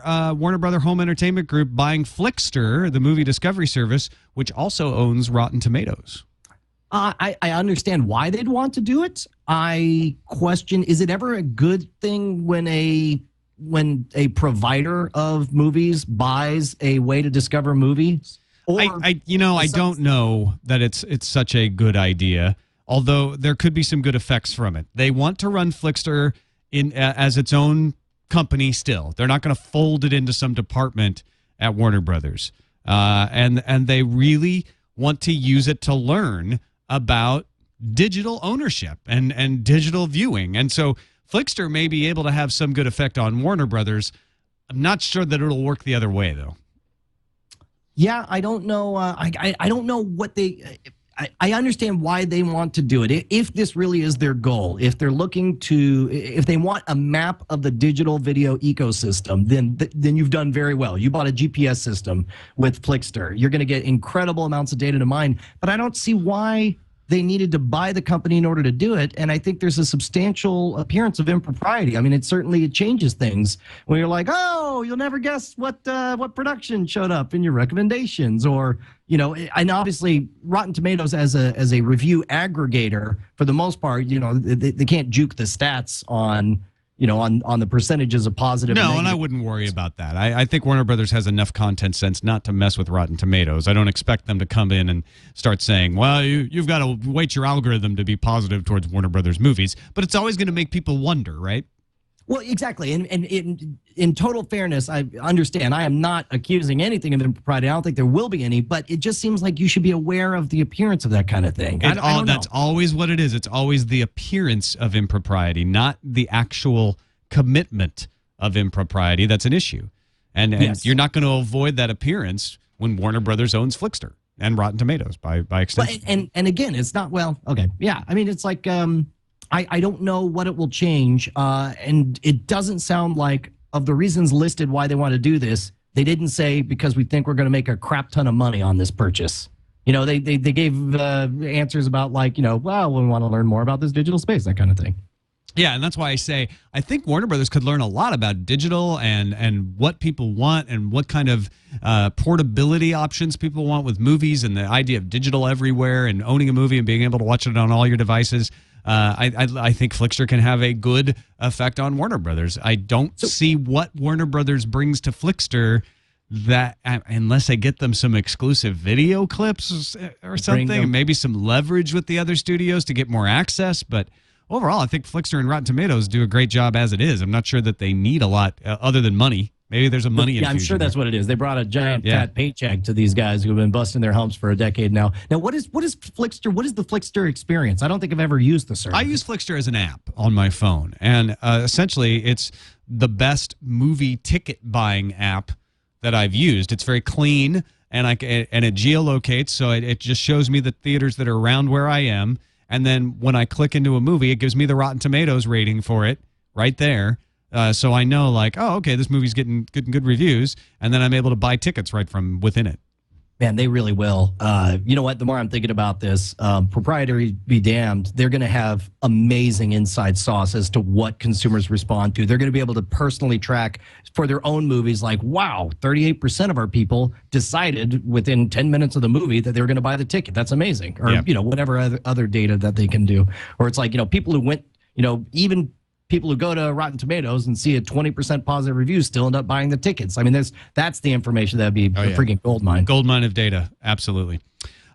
Brother Home Entertainment Group buying Flixster, the movie discovery service, which also owns Rotten Tomatoes? I understand why they'd want to do it. I question, is it ever a good thing when a provider of movies buys a way to discover movies? Or I don't know that it's such a good idea, although there could be some good effects from it. They want to run Flixster as its own company still. They're not going to fold it into some department at Warner Brothers. And they really want to use it to learn about digital ownership and digital viewing. And so Flixster may be able to have some good effect on Warner Brothers. I'm not sure that it'll work the other way, though. Yeah, I don't know. I don't know what they... I understand why they want to do it. If this really is their goal, if they're looking to, if they want a map of the digital video ecosystem, then you've done very well. You bought a GPS system with Flixster. You're going to get incredible amounts of data to mine. But I don't see why they needed to buy the company in order to do it. And I think there's a substantial appearance of impropriety. I mean, it changes things when you're like, oh, you'll never guess what production showed up in your recommendations, or, and obviously Rotten Tomatoes as a review aggregator, for the most part, they can't juke the stats on the percentages of positive. No, and I wouldn't worry about that. I think Warner Brothers has enough content sense not to mess with Rotten Tomatoes. I don't expect them to come in and start saying, well, you've got to weight your algorithm to be positive towards Warner Brothers movies. But it's always going to make people wonder, right? Well, exactly. And in total fairness, I understand. I am not accusing anything of impropriety. I don't think there will be any, but it just seems like you should be aware of the appearance of that kind of thing. That's always what it is. It's always the appearance of impropriety, not the actual commitment of impropriety that's an issue. And yes, you're not going to avoid that appearance when Warner Brothers owns Flixster and Rotten Tomatoes by extension. Well, and again, it's not, well, okay. Yeah. I mean, it's like, I don't know what it will change, and it doesn't sound like, of the reasons listed why they want to do this, They didn't say because we think we're going to make a crap ton of money on this purchase. You know, they gave answers about like, you know, well, we want to learn more about this digital space, that kind of thing. Yeah, and that's why I say I think Warner Brothers could learn a lot about digital and what people want and what kind of portability options people want with movies and the idea of digital everywhere and owning a movie and being able to watch it on all your devices. I think Flixster can have a good effect on Warner Brothers. I don't see what Warner Brothers brings to Flixster that unless I get them some exclusive video clips or something, and maybe some leverage with the other studios to get more access, but overall, I think Flixster and Rotten Tomatoes do a great job as it is. I'm not sure that they need a lot other than money. Maybe there's a money infusion. Yeah, I'm sure that's what it is. They brought a giant fat paycheck to these guys who have been busting their humps for a decade now. Now, what is Flixster? What is the Flixster experience? I don't think I've ever used the service. I use Flixster as an app on my phone, and essentially, it's the best movie ticket buying app that I've used. It's very clean, and it geolocates, so it just shows me the theaters that are around where I am. And then when I click into a movie, it gives me the Rotten Tomatoes rating for it right there. So I know, like, oh, okay, this movie's getting good reviews. And then I'm able to buy tickets right from within it. Man, they really will. You know what? The more I'm thinking about this, proprietary be damned, they're going to have amazing inside sauce as to what consumers respond to. They're going to be able to personally track for their own movies like, wow, 38% of our people decided within 10 minutes of the movie that they were going to buy the ticket. That's amazing. Or, you know, whatever other data that they can do. Or it's like, you know, people who went, you know, even people who go to Rotten Tomatoes and see a 20% positive review still end up buying the tickets. I mean, that's the information that would be a freaking goldmine. Goldmine of data, absolutely.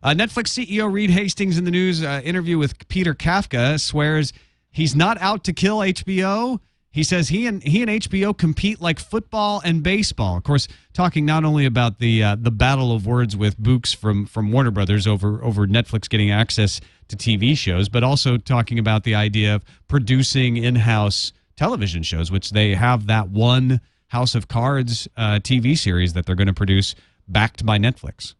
Netflix CEO Reed Hastings in the news interview with Peter Kafka swears he's not out to kill HBO. He says he and HBO compete like football and baseball. Of course, talking not only about the battle of words with Books from Warner Brothers over Netflix getting access to TV shows, but also talking about the idea of producing in-house television shows, which they have that one House of Cards TV series that they're going to produce backed by Netflix.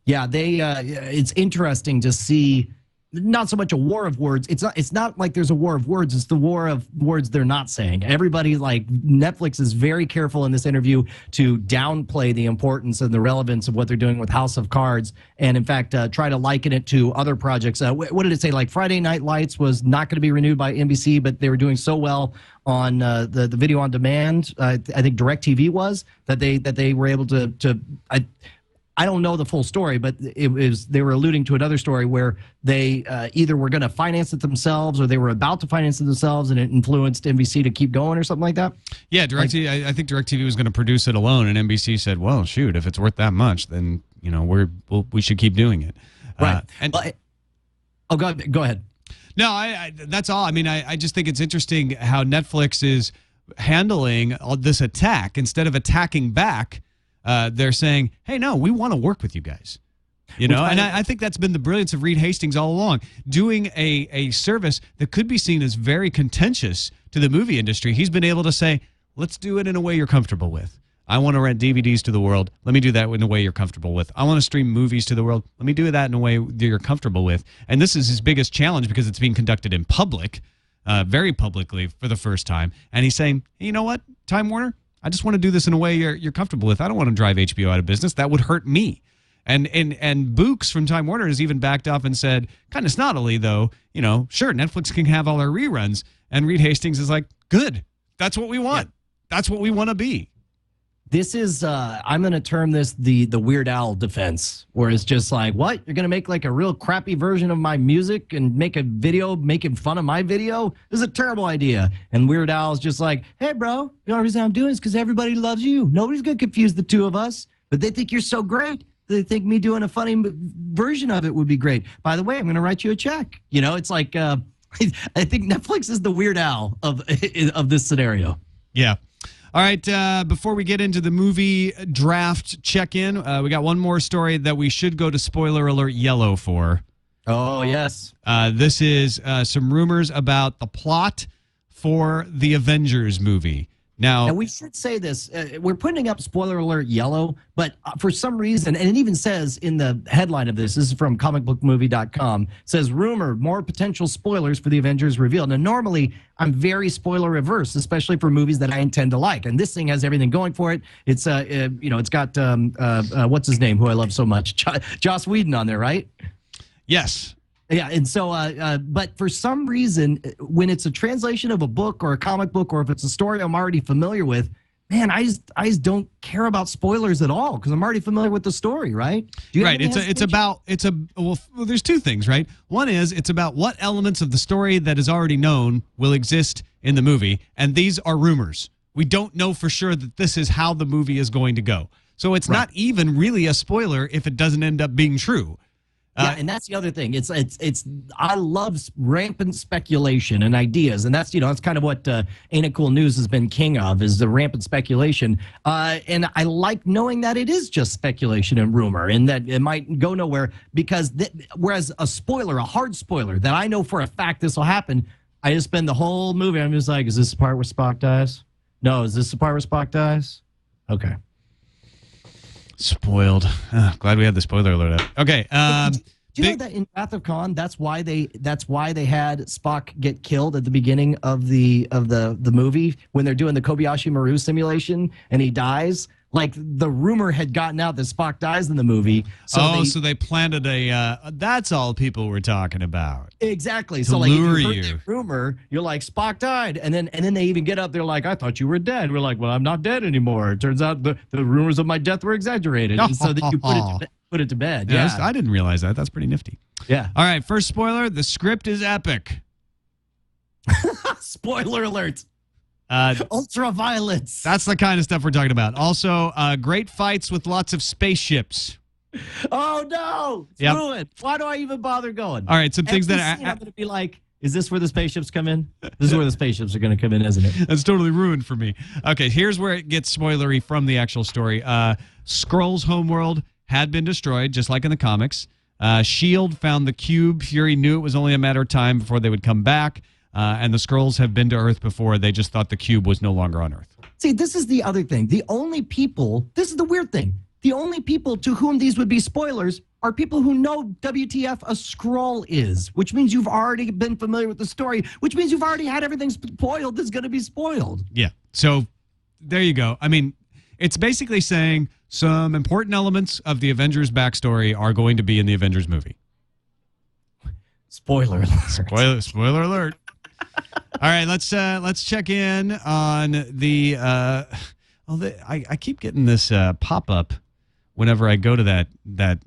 Yeah, it's interesting to see not so much a war of words. It's not like there's a war of words. It's the war of words they're not saying. Everybody, like Netflix, is very careful in this interview to downplay the importance and the relevance of what they're doing with House of Cards, and in fact try to liken it to other projects. What did it say? Like Friday Night Lights was not going to be renewed by NBC, but they were doing so well on the video on demand. I think DirecTV was that they were able to. I don't know the full story, but they were alluding to another story where they either were going to finance it themselves or they were about to finance it themselves, and it influenced NBC to keep going or something like that. Yeah, DirecTV. I think DirecTV was going to produce it alone, and NBC said, "Well, shoot, if it's worth that much, then you know we should keep doing it." Right. Go ahead. No, that's all. I mean, I just think it's interesting how Netflix is handling all this attack. Instead of attacking back, they're saying, hey, no, we want to work with you guys. You know, and I think that's been the brilliance of Reed Hastings all along, doing a service that could be seen as very contentious to the movie industry. He's been able to say, let's do it in a way you're comfortable with. I want to rent DVDs to the world. Let me do that in a way you're comfortable with. I want to stream movies to the world. Let me do that in a way that you're comfortable with. And this is his biggest challenge because it's being conducted in public, very publicly for the first time. And he's saying, hey, you know what, Time Warner? I just want to do this in a way you're comfortable with. I don't want to drive HBO out of business. That would hurt me. And Books from Time Warner has even backed up and said, kind of snottily though, you know, sure, Netflix can have all our reruns. And Reed Hastings is like, good. That's what we want. Yeah. That's what we want to be. This is, I'm going to term this the Weird Al defense, where it's just like, what? You're going to make like a real crappy version of my music and make a video making fun of my video? This is a terrible idea. And Weird Al's just like, hey, bro, the only reason I'm doing it is because everybody loves you. Nobody's going to confuse the two of us, but they think you're so great. They think me doing a funny version of it would be great. By the way, I'm going to write you a check. You know, it's like, I think Netflix is the Weird Al of this scenario. Yeah. All right, before we get into the movie draft check-in, we got one more story that we should go to spoiler alert yellow for. Oh, yes. This is some rumors about the plot for the Avengers movie. Now, And we should say this. We're putting up spoiler alert yellow, but for some reason, and it even says in the headline of this is from comicbookmovie.com, says rumor, more potential spoilers for the Avengers revealed. Now, normally I'm very spoiler averse, especially for movies that I intend to like. And this thing has everything going for it. It's, it's got, what's his name, who I love so much? Joss Whedon on there, right? yes. Yeah, and so, but for some reason, when it's a translation of a book or a comic book, or if it's a story I'm already familiar with, man, I just don't care about spoilers at all because I'm already familiar with the story, right? Do you have Right. any hesitation? Well, there's two things, right? One is it's about what elements of the story that is already known will exist in the movie, and these are rumors. We don't know for sure that this is how the movie is going to go. So it's not even really a spoiler if it doesn't end up being true. Yeah, and that's the other thing. It's I love rampant speculation and ideas, and that's that's kind of what Ain't It Cool News has been king of, is the rampant speculation. And I like knowing that it is just speculation and rumor, and that it might go nowhere. Because whereas a spoiler, a hard spoiler that I know for a fact this will happen, I just spend the whole movie. I'm just like, is this the part where Spock dies? No, is this the part where Spock dies? Okay. Spoiled. Glad we had the spoiler alert up. Okay. Do you know that in Wrath of Khan, that's why they had Spock get killed at the beginning of the movie when they're doing the Kobayashi Maru simulation and he dies? Like, the rumor had gotten out that Spock dies in the movie. So so they planted that's all people were talking about. Exactly. To So like, lure if you you. heard that rumor, you're like, Spock died, and then they even get up. They're like, I thought you were dead. We're like, well, I'm not dead anymore. It turns out the rumors of my death were exaggerated, and so that you put it to bed. Yeah, Yeah. I didn't realize that. That's pretty nifty. Yeah. All right. First spoiler: the script is epic. Spoiler alert. Ultra violence. That's the kind of stuff we're talking about. Also, great fights with lots of spaceships. Oh no! It's ruined. Why do I even bother going? All right, some things that I'm going to be like, is this where the spaceships come in? This is where the spaceships are going to come in, isn't it? That's totally ruined for me. Okay, here's where it gets spoilery from the actual story. Skrulls' homeworld had been destroyed, just like in the comics. S.H.I.E.L.D. found the cube. Fury knew it was only a matter of time before they would come back. And the Skrulls have been to Earth before. They just thought the cube was no longer on Earth. See, this is the other thing. The only people, this is the weird thing. The only people to whom these would be spoilers are people who know WTF a Skrull is, which means you've already been familiar with the story, which means you've already had everything spoiled that's going to be spoiled. Yeah. So there you go. I mean, it's basically saying some important elements of the Avengers backstory are going to be in the Avengers movie. Spoiler alert. Spoiler alert. All right, let's check in on the. I keep getting this pop up whenever I go to that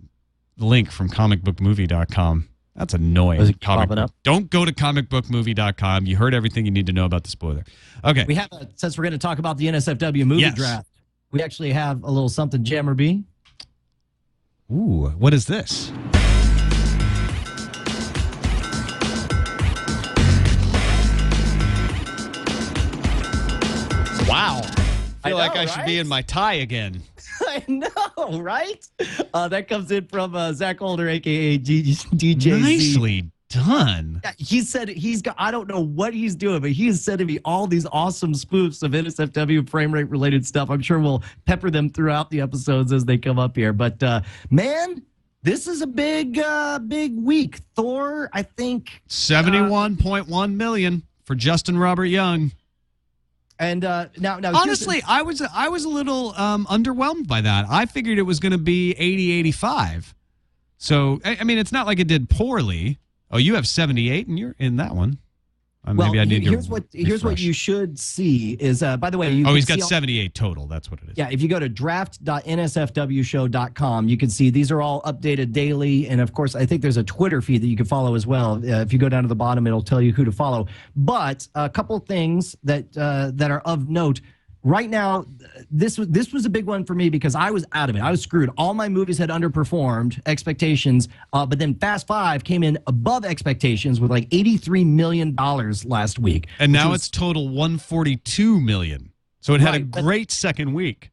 link from comicbookmovie.com. That's annoying. Is it popping up? Don't go to comicbookmovie.com. You heard everything you need to know about the spoiler. Okay. We have since we're going to talk about the NSFW movie draft. We actually have a little something, Jammer B. Ooh, what is this? Wow. I feel like I should be in my tie again. I know, right? That comes in from Zach Holder, a.k.a. DJ. Nicely done. Yeah, he said he's got, I don't know what he's doing, but he is sending me all these awesome spoofs of NSFW frame rate related stuff. I'm sure we'll pepper them throughout the episodes as they come up here. But, man, this is a big week. Thor, I think. 71.1 million for Justin Robert Young. And now honestly, I was a little underwhelmed by that. I figured it was going to be 80-85. So I mean, it's not like it did poorly. Oh, you have 78, and you're in that one. Maybe I need here's what you should see is by the way, he's got 78 total. That's what it is. Yeah, if you go to draft.nsfwshow.com, you can see these are all updated daily, and of course, I think there's a Twitter feed that you can follow as well. If you go down to the bottom, it'll tell you who to follow. But a couple things that are of note. Right now, this was a big one for me because I was out of it. I was screwed. All my movies had underperformed expectations, but then Fast Five came in above expectations with like $83 million last week. And now it's total $142 million. So it had a great second week.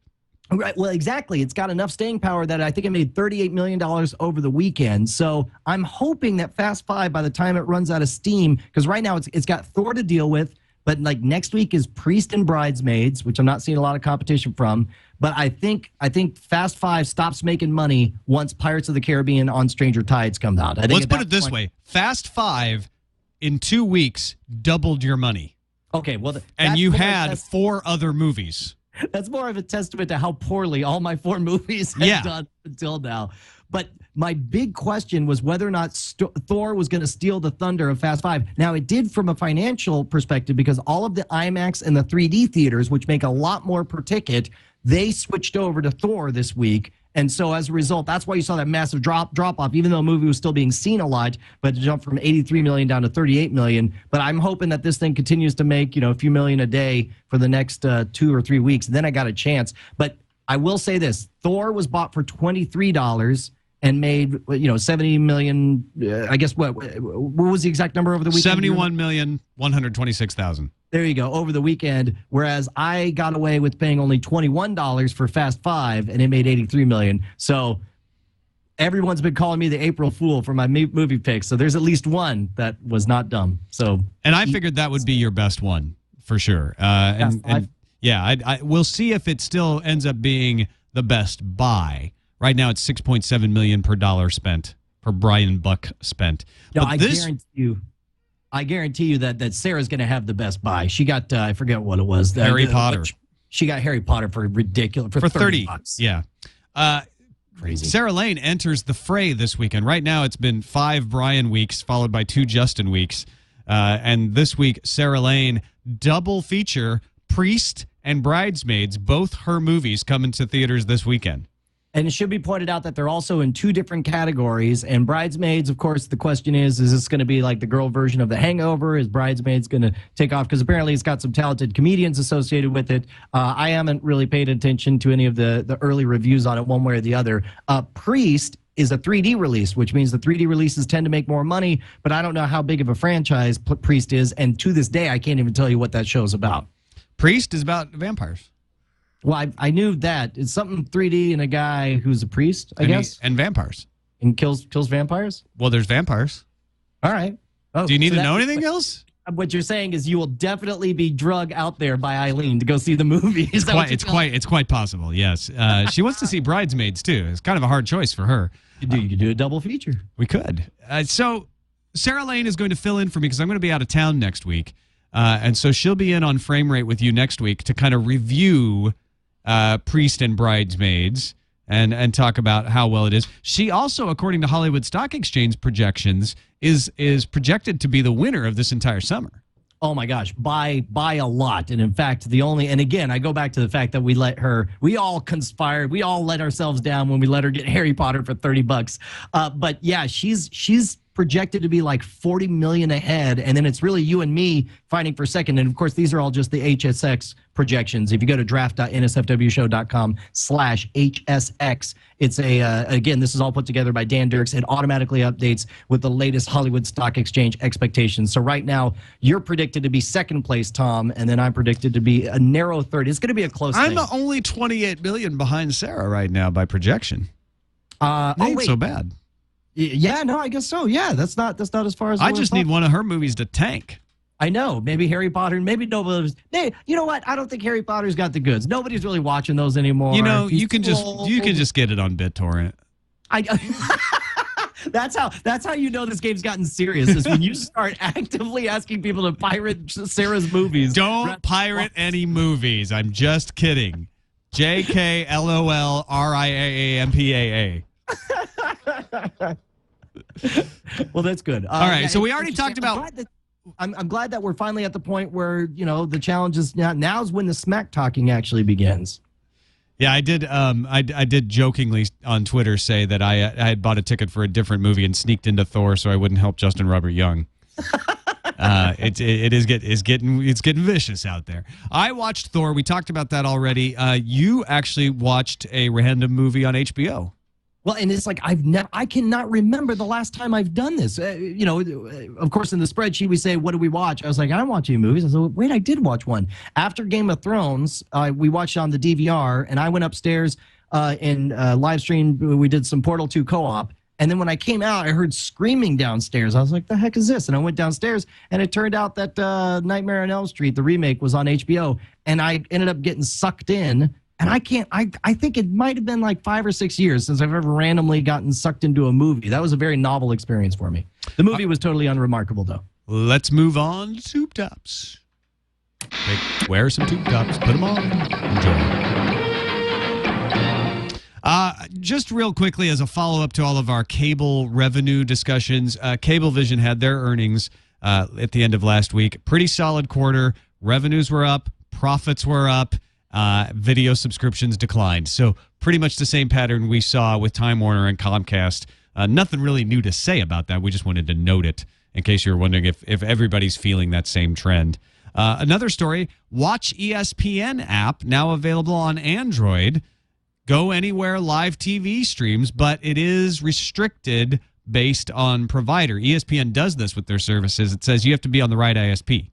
Right. Well, exactly. It's got enough staying power that I think it made $38 million over the weekend. So I'm hoping that Fast Five, by the time it runs out of steam, because right now it's got Thor to deal with. But like next week is Priest and Bridesmaids, which I'm not seeing a lot of competition from. But I think Fast Five stops making money once Pirates of the Caribbean on Stranger Tides comes out. I think Let's put it this way: Fast Five in 2 weeks doubled your money. Okay, well, and you had 4 other movies. That's more of a testament to how poorly all my 4 movies have done until now. But my big question was whether or not Thor was going to steal the thunder of Fast Five. Now, it did from a financial perspective because all of the IMAX and the 3D theaters, which make a lot more per ticket, they switched over to Thor this week. And so as a result, that's why you saw that massive drop off, even though the movie was still being seen a lot, but it jumped from 83 million down to 38 million. But I'm hoping that this thing continues to make, a few million a day for the next 2 or 3 weeks. And then I got a chance. But I will say this, Thor was bought for $23 and made, 70 million. I guess what was the exact number over the weekend? 71,126,000. There you go, over the weekend, whereas I got away with paying only $21 for Fast Five, and it made $83 million. So everyone's been calling me the April Fool for my movie picks. So there's at least one that was not dumb. So, and I figured that would be your best one for sure. We'll see if it still ends up being the best buy. Right now, it's $6.7 million per dollar spent, per Brian Buck spent. No, I guarantee you that Sarah's going to have the best buy. She got, I forget what it was. Harry Potter. She got Harry Potter for ridiculous, for $30. Yeah. Crazy. Sarah Lane enters the fray this weekend. Right now, it's been 5 Brian weeks, followed by 2 Justin weeks. And this week, Sarah Lane, double feature, Priest and Bridesmaids, both her movies coming to theaters this weekend. And it should be pointed out that they're also in 2 different categories. And Bridesmaids, of course, the question is this going to be like the girl version of The Hangover? Is Bridesmaids going to take off? Because apparently it's got some talented comedians associated with it. I haven't really paid attention to any of the early reviews on it one way or the other. Priest is a 3D release, which means the 3D releases tend to make more money. But I don't know how big of a franchise Priest is. And to this day, I can't even tell you what that show's about. Priest is about vampires. Well, I knew that. It's something 3D and a guy who's a priest, I guess. And vampires. And kills vampires? Well, there's vampires. All right. Oh, do you need to know anything else? What you're saying is you will definitely be drug out there by Eileen to go see the movie. It's quite possible, yes. She wants to see Bridesmaids, too. It's kind of a hard choice for her. You could do a double feature. We could. So Sarah Lane is going to fill in for me because I'm going to be out of town next week. And so she'll be in on Frame Rate with you next week to kind of review Priest and Bridesmaids and talk about how well it is. She also, according to Hollywood Stock Exchange projections, is projected to be the winner of this entire summer. Oh my gosh, by a lot. And in fact, and again, I go back to the fact that we all conspired, we all let ourselves down when we let her get Harry Potter for $30. But yeah, she's projected to be like 40 million ahead, and then it's really you and me fighting for second. And of course, these are all just the HSX projections. If you go to draft.nsfwshow.com/HSX, it's again, this is all put together by Dan Dirks. It automatically updates with the latest Hollywood Stock Exchange expectations. So right now, you're predicted to be second place, Tom, and then I'm predicted to be a narrow third. It's going to be a close thing. I'm only 28 million behind Sarah right now by projection. Ain't so bad. Yeah, no, I guess so. Yeah, that's not as far as I just need one of her movies to tank. I know. Maybe Harry Potter. Maybe nobody. Hey, you know what? I don't think Harry Potter's got the goods. Nobody's really watching those anymore. You can just get it on BitTorrent. That's how you know this game's gotten serious. Is when you start actively asking people to pirate Sarah's movies. Don't pirate any movies. I'm just kidding. JKLOLRIAAMPAA. Well, that's good. All right, so we already talked about. I'm glad that we're finally at the point where the challenge is now's when the smack talking actually begins. Yeah, I did. I did jokingly on Twitter say that I had bought a ticket for a different movie and sneaked into Thor so I wouldn't help Justin Robert Young. It's getting vicious out there. I watched Thor. We talked about that already. You actually watched a random movie on HBO. Well, and it's like I cannot remember the last time I've done this. Of course, in the spreadsheet we say, "What do we watch?" I was like, "I don't watch any movies." I said, "Wait, I did watch one after Game of Thrones." We watched it on the DVR, and I went upstairs and live streamed. We did some Portal 2 co-op, And then when I came out, I heard screaming downstairs. I was like, the heck is this? And I went downstairs, and it turned out that Nightmare on Elm Street, the remake, was on HBO. And I ended up getting sucked in. And I think it might have been like 5 or 6 years since I've ever randomly gotten sucked into a movie. That was a very novel experience for me. The movie was totally unremarkable, though. Let's move on to tube tops. Wear some tube tops, put them on, enjoy. Just real quickly, as a follow-up to all of our cable revenue discussions, Cablevision had their earnings at the end of last week. Pretty solid quarter. Revenues were up, profits were up, video subscriptions declined. So pretty much the same pattern we saw with Time Warner and Comcast. Nothing really new to say about that. We just wanted to note it in case you were wondering if everybody's feeling that same trend. Another story, Watch ESPN app, now available on Android. Go Anywhere live TV streams, but it is restricted based on provider. ESPN does this with their services. It says you have to be on the right ISP.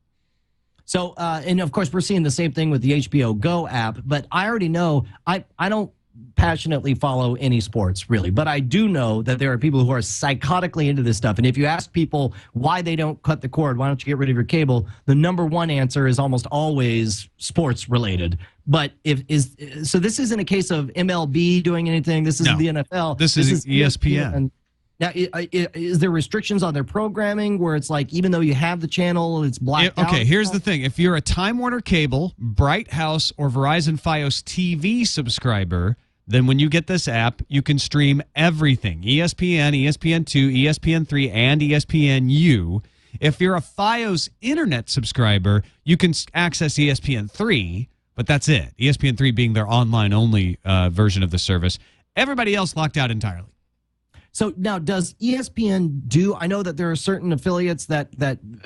So, and of course, we're seeing the same thing with the HBO Go app, but I already know, I don't passionately follow any sports, really, but I do know that there are people who are psychotically into this stuff. And if you ask people why they don't cut the cord, why don't you get rid of your cable, the number one answer is almost always sports related. But so this isn't a case of MLB doing anything. This isn't the NFL. This is ESPN. Now, is there restrictions on their programming where it's like, even though you have the channel, it's blacked out? Okay, here's the thing. If you're a Time Warner Cable, Bright House, or Verizon Fios TV subscriber, then when you get this app, you can stream everything. ESPN, ESPN2, ESPN3, and ESPNU. If you're a Fios Internet subscriber, you can access ESPN3, but that's it. ESPN3 being their online-only version of the service. Everybody else locked out entirely. So now, does ESPN do? I know that there are certain affiliates that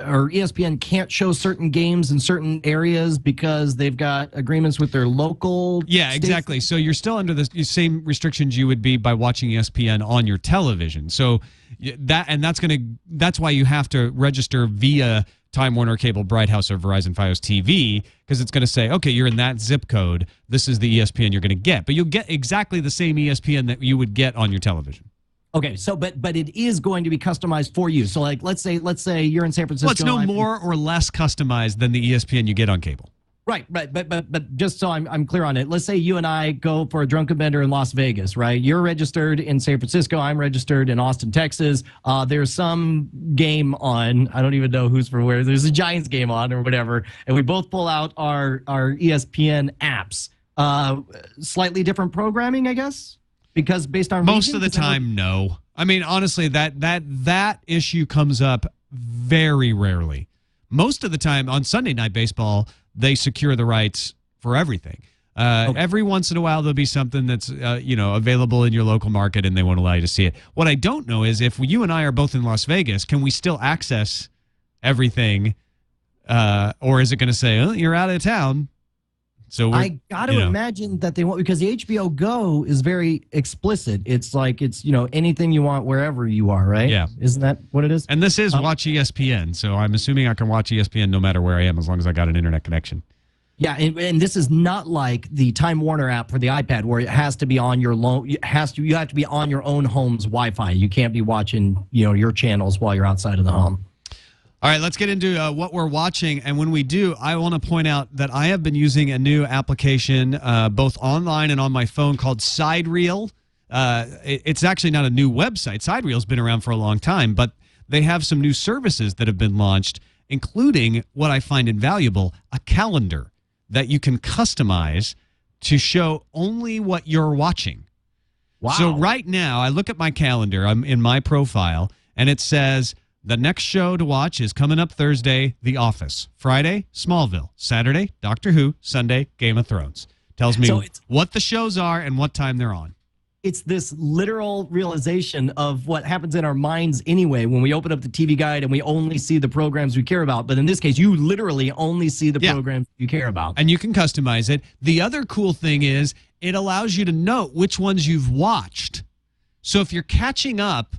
or ESPN can't show certain games in certain areas because they've got agreements with their local. Yeah, states. exactly. So you're still under the same restrictions you would be by watching ESPN on your television. So that's why you have to register via Time Warner Cable, Bright House, or Verizon Fios TV, because it's going to say, okay, you're in that zip code. This is the ESPN you're going to get, but you'll get exactly the same ESPN that you would get on your television. Okay, so but it is going to be customized for you. So like let's say you're in San Francisco. Well, it's no more or less customized than the ESPN you get on cable. Right. But just so I'm clear on it, let's say you and I go for a drunken bender in Las Vegas, right? You're registered in San Francisco. I'm registered in Austin, Texas. There's some game on. I don't even know who's for where. There's a Giants game on or whatever, and we both pull out our ESPN apps. Slightly different programming, I guess. Because based on most of the time, no. I mean, honestly, that issue comes up very rarely. Most of the time on Sunday Night Baseball, they secure the rights for everything. Every once in a while, there'll be something that's available in your local market, and they won't allow you to see it. What I don't know is if you and I are both in Las Vegas, can we still access everything, or is it going to say, oh, you're out of town? So I got to imagine that they won't, because the HBO Go is very explicit. It's like it's anything you want wherever you are, right? Yeah, isn't that what it is? And this is Watch ESPN, so I'm assuming I can watch ESPN no matter where I am as long as I got an internet connection. Yeah, and this is not like the Time Warner app for the iPad where it has to be on your you have to be on your own home's Wi-Fi. You can't be watching your channels while you're outside of the home. All right, let's get into what we're watching. And when we do, I want to point out that I have been using a new application both online and on my phone called Sidereel. It's actually not a new website. Sidereel's been around for a long time, but they have some new services that have been launched, including what I find invaluable, a calendar that you can customize to show only what you're watching. Wow. So right now, I look at my calendar. I'm in my profile, and it says the next show to watch is coming up Thursday, The Office. Friday, Smallville. Saturday, Doctor Who. Sunday, Game of Thrones. Tells me what the shows are and what time they're on. It's this literal realization of what happens in our minds anyway when we open up the TV guide and we only see the programs we care about. But in this case, you literally only see the programs you care about. And you can customize it. The other cool thing is it allows you to note which ones you've watched. So if you're catching up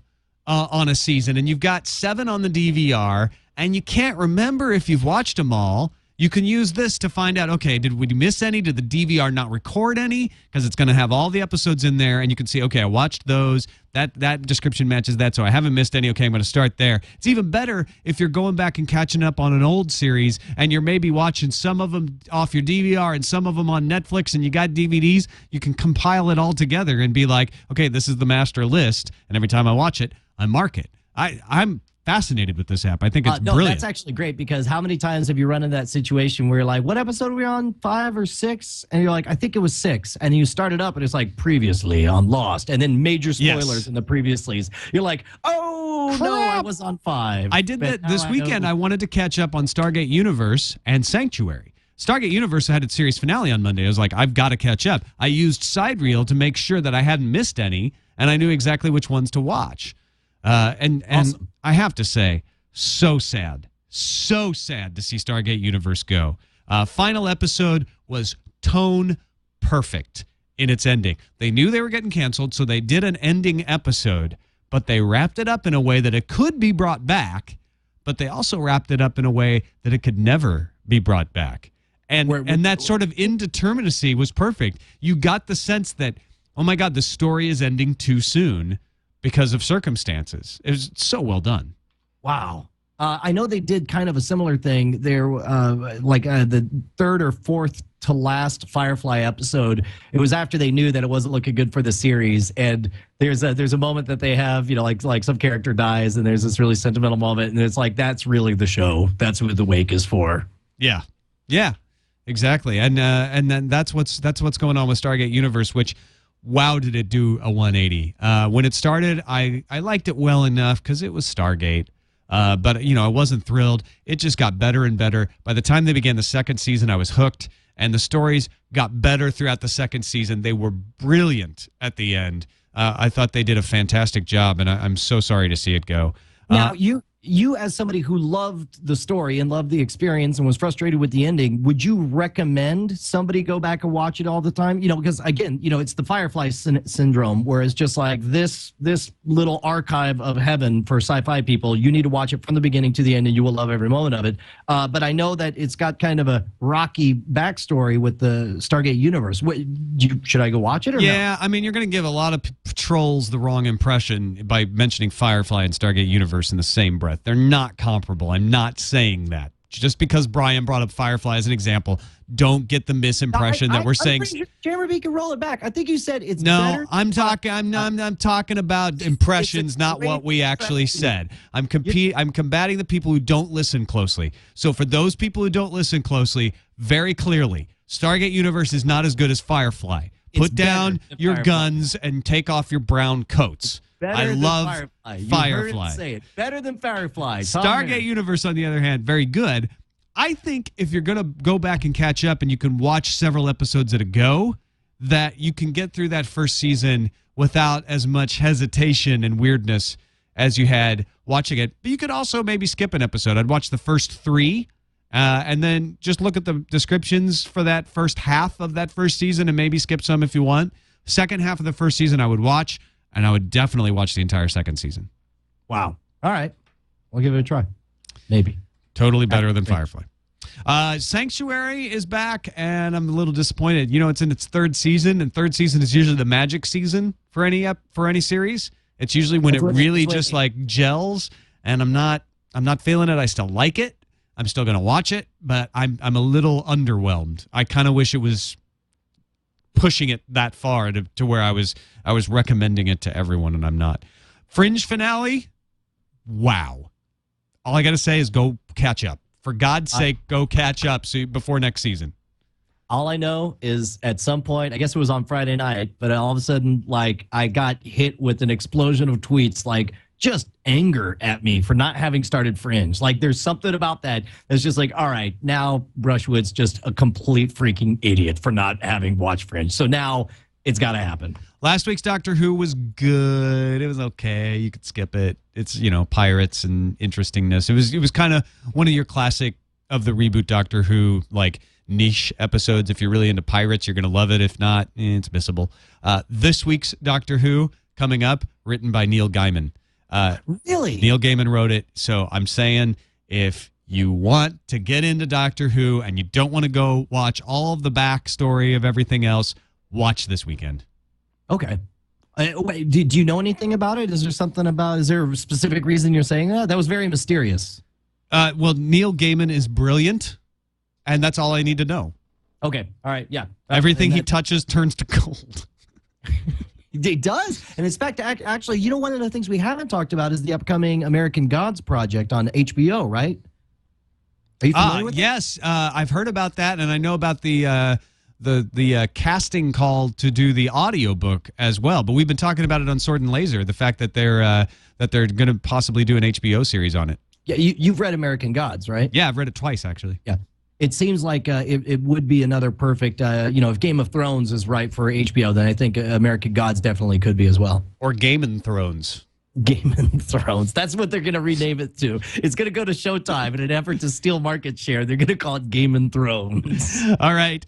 on a season and you've got 7 on the DVR and you can't remember if you've watched them all, You can use this to find out, okay, did we miss any? Did the DVR not record any? Because it's going to have all the episodes in there, and you can see, okay, I watched those. That description matches that, so I haven't missed any. Okay, I'm going to start there. It's even better if you're going back and catching up on an old series, and you're maybe watching some of them off your DVR and some of them on Netflix, and you got DVDs. You can compile it all together and be like, okay, this is the master list, and every time I watch it, I mark it. I'm fascinated with this app. I think it's brilliant. That's actually great, because how many times have you run into that situation where you're like, what episode are we on? 5 or 6? And you're like, I think it was 6. And you start it up and it's like previously on Lost, and then major spoilers in the previouslys. You're like, oh, no, I was on 5. I did that this weekend. I wanted to catch up on Stargate Universe and Sanctuary. Stargate Universe had its series finale on Monday. I was like, I've got to catch up. I used Sidereel to make sure that I hadn't missed any, and I knew exactly which ones to watch. And awesome. I have to say, so sad to see Stargate Universe go. Final episode was tone perfect in its ending. They knew they were getting canceled, so they did an ending episode, but they wrapped it up in a way that it could be brought back, but they also wrapped it up in a way that it could never be brought back. And that sort of indeterminacy was perfect. You got the sense that, oh my God, the story is ending too soon because of circumstances. It was so well done. Wow. I know they did kind of a similar thing there, the third or fourth to last Firefly episode. It was after they knew that it wasn't looking good for the series, and there's a moment that they have, like some character dies, and there's this really sentimental moment, and it's like, that's really the show. That's what the wake is for. Yeah, exactly. And then that's what's going on with Stargate Universe, which. Wow, did it do a 180. When it started, I liked it well enough because it was Stargate. But, I wasn't thrilled. It just got better and better. By the time they began the second season, I was hooked. And the stories got better throughout the second season. They were brilliant at the end. I thought they did a fantastic job, and I'm so sorry to see it go. Now, you as somebody who loved the story and loved the experience and was frustrated with the ending, would you recommend somebody go back and watch it all the time? Because again, it's the Firefly syndrome, where it's just like this little archive of heaven for sci-fi people. You need to watch it from the beginning to the end, and you will love every moment of it. But I know that it's got kind of a rocky backstory with the Stargate Universe. Should I go watch it or no? I mean, you're going to give a lot of trolls the wrong impression by mentioning Firefly and Stargate Universe in the same breath. They're not comparable. I'm not saying that. Just because Brian brought up Firefly as an example, don't get the misimpression that we're saying. Jeremy can roll it back. I think you said it's No, better. I'm talking about impressions, not what we actually said. I'm combating the people who don't listen closely. So for those people who don't listen closely, very clearly, Stargate Universe is not as good as Firefly. Put down your guns and take off your brown coats. I love Firefly. Say it. Better than Firefly. Stargate Universe, on the other hand, very good. I think if you're going to go back and catch up and you can watch several episodes at a go, that you can get through that first season without as much hesitation and weirdness as you had watching it. But you could also maybe skip an episode. I'd watch the first 3 and then just look at the descriptions for that first half of that first season and maybe skip some if you want. Second half of the first season I would watch. And I would definitely watch the entire second season. Wow. All right. I'll give it a try. Maybe. Totally better than Firefly. Sanctuary is back, and I'm a little disappointed. It's in its third season, and third season is usually the magic season for any series. It's usually when it really just like gels, and I'm not feeling it. I still like it. I'm still going to watch it, but I'm a little underwhelmed. I kind of wish it was pushing it that far to where I was recommending it to everyone, and I'm not. Fringe finale, wow. All I got to say is go catch up. For God's sake, go catch up before next season. All I know is at some point, I guess it was on Friday night, but all of a sudden, I got hit with an explosion of tweets, just anger at me for not having started Fringe. There's something about that that's just all right, now Brushwood's just a complete freaking idiot for not having watched Fringe. So now it's got to happen. Last week's Doctor Who was good. It was okay. You could skip it. It's, pirates and interestingness. It was kind of one of your classic of the reboot Doctor Who, niche episodes. If you're really into pirates, you're going to love it. If not, it's missable. This week's Doctor Who coming up, written by Neil Gaiman. Really? Neil Gaiman wrote it. So I'm saying if you want to get into Doctor Who and you don't want to go watch all of the backstory of everything else, watch this weekend. Okay. Wait, do you know anything about it? Is there something about? Is there a specific reason you're saying that? That was very mysterious. Well, Neil Gaiman is brilliant, and that's all I need to know. Okay. All right. Yeah. Everything he touches turns to gold. It does. And in fact, actually, you know, one of the things we haven't talked about is the upcoming American Gods project on HBO, right? Are you familiar with yes, I've heard about that, and I know about the casting call to do the audiobook as well. But we've been talking about it on Sword and Laser, the fact that they're going to possibly do an HBO series on it. Yeah, you've read American Gods, right? Yeah, I've read it twice, actually. Yeah. It seems like it would be another perfect, if Game of Thrones is right for HBO, then I think American Gods definitely could be as well. Or Game of Thrones. Game of Thrones. That's what they're going to rename it to. It's going to go to Showtime in an effort to steal market share. They're going to call it Game of Thrones. All right.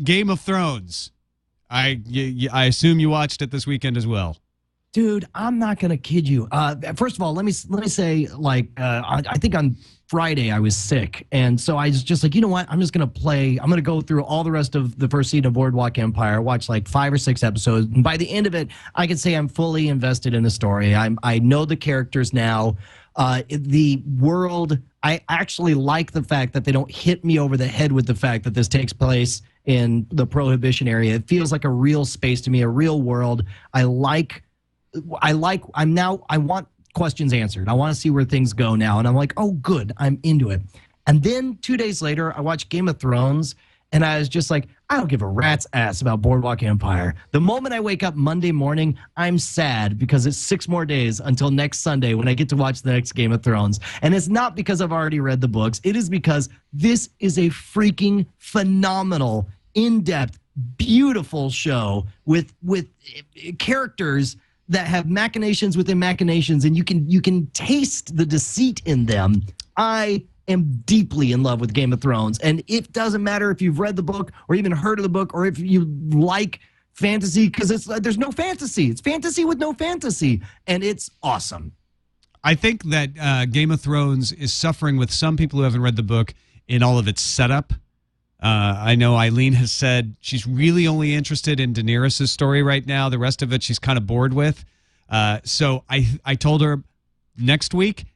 Game of Thrones. I assume you watched it this weekend as well. Dude, I'm not gonna kid you. First of all, let me say, I think on Friday I was sick, and so I was just like, you know what? I'm gonna go through all the rest of the first season of Boardwalk Empire, watch like 5 or 6 episodes, and by the end of it, I can say I'm fully invested in the story. I know the characters now. The world, I actually like the fact that they don't hit me over the head with the fact that this takes place in the Prohibition area. It feels like a real space to me, a real world. I want questions answered. I want to see where things go now. And I'm like, oh, good. I'm into it. And then 2 days later, I watched Game of Thrones, and I was just like, I don't give a rat's ass about Boardwalk Empire. The moment I wake up Monday morning, I'm sad because it's 6 more days until next Sunday when I get to watch the next Game of Thrones. And it's not because I've already read the books. It is because this is a freaking phenomenal, in-depth, beautiful show with characters that have machinations within machinations, and you can taste the deceit in them. I am deeply in love with Game of Thrones, and it doesn't matter if you've read the book or even heard of the book or if you like fantasy, because there's no fantasy. It's fantasy with no fantasy, and it's awesome. I think that Game of Thrones is suffering with some people who haven't read the book in all of its setup. I know Eileen has said she's really only interested in Daenerys' story right now. The rest of it she's kind of bored with. So I told her next week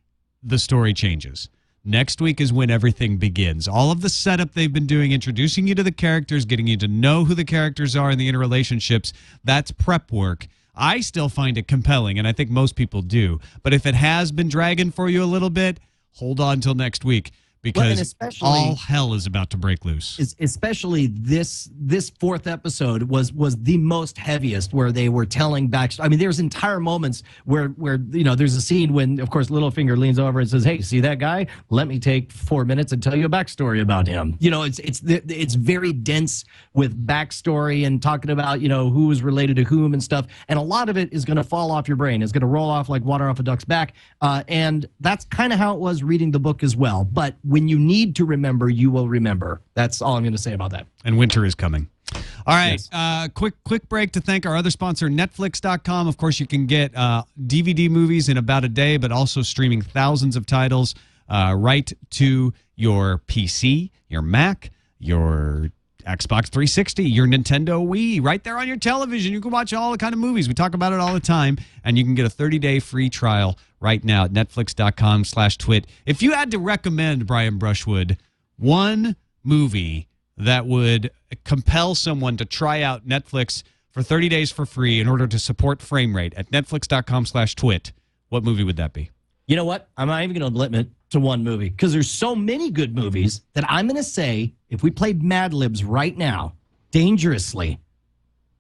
the story changes. Next week is when everything begins. All of the setup they've been doing, introducing you to the characters, getting you to know who the characters are and the interrelationships, that's prep work. I still find it compelling, and I think most people do. But if it has been dragging for you a little bit, hold on till next week. Because all hell is about to break loose. Especially this 4th episode was the most heaviest, where they were telling backstory. I mean, there's entire moments where there's a scene when, of course, Littlefinger leans over and says, "Hey, see that guy? Let me take 4 minutes and tell you a backstory about him." It's very dense with backstory and talking about who is related to whom and stuff. And a lot of it is going to fall off your brain. It's going to roll off like water off a duck's back. And that's kind of how it was reading the book as well. But when you need to remember, you will remember. That's all I'm going to say about that. And winter is coming. All right. Yes. Quick break to thank our other sponsor, Netflix.com. Of course, you can get DVD movies in about a day, but also streaming thousands of titles right to your PC, your Mac, your Xbox 360, your Nintendo Wii, right there on your television. You can watch all the kind of movies. We talk about it all the time, and you can get a 30-day free trial right now at netflix.com/twit. If you had to recommend, Brian Brushwood, one movie that would compel someone to try out Netflix for 30 days for free in order to support Frame Rate at netflix.com/twit, what movie would that be? You know what? I'm not even going to limit to one movie because there's so many good movies that I'm going to say, if we played Mad Libs right now, dangerously,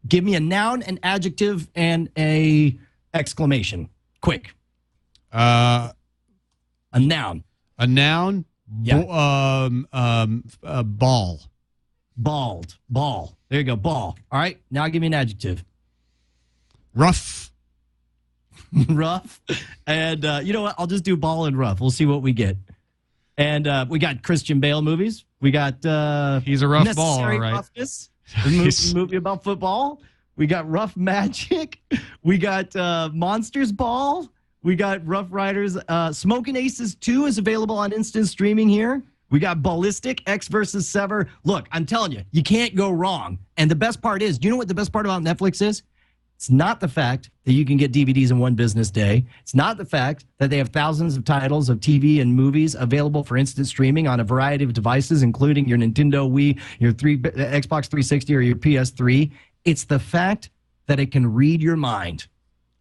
give me a noun, an adjective, and a exclamation. Quick. A noun. A noun? Yeah. Ball. Bald. Ball. There you go. Ball. All right. Now give me an adjective. Rough. Rough. And you know what? I'll just do ball and rough. We'll see what we get. And we got Christian Bale movies. We got he's a rough ball, all right. Roughness, the movie about football. We got Rough Magic. We got Monsters Ball. We got Rough Riders. Smoking Aces 2 is available on instant streaming here. We got Ballistic, X versus Sever. Look, I'm telling you, you can't go wrong. And the best part is, do you know what the best part about Netflix is? It's not the fact that you can get DVDs in one business day. It's not the fact that they have thousands of titles of TV and movies available for instant streaming on a variety of devices, including your Nintendo Wii, your Xbox 360, or your PS3. It's the fact that it can read your mind.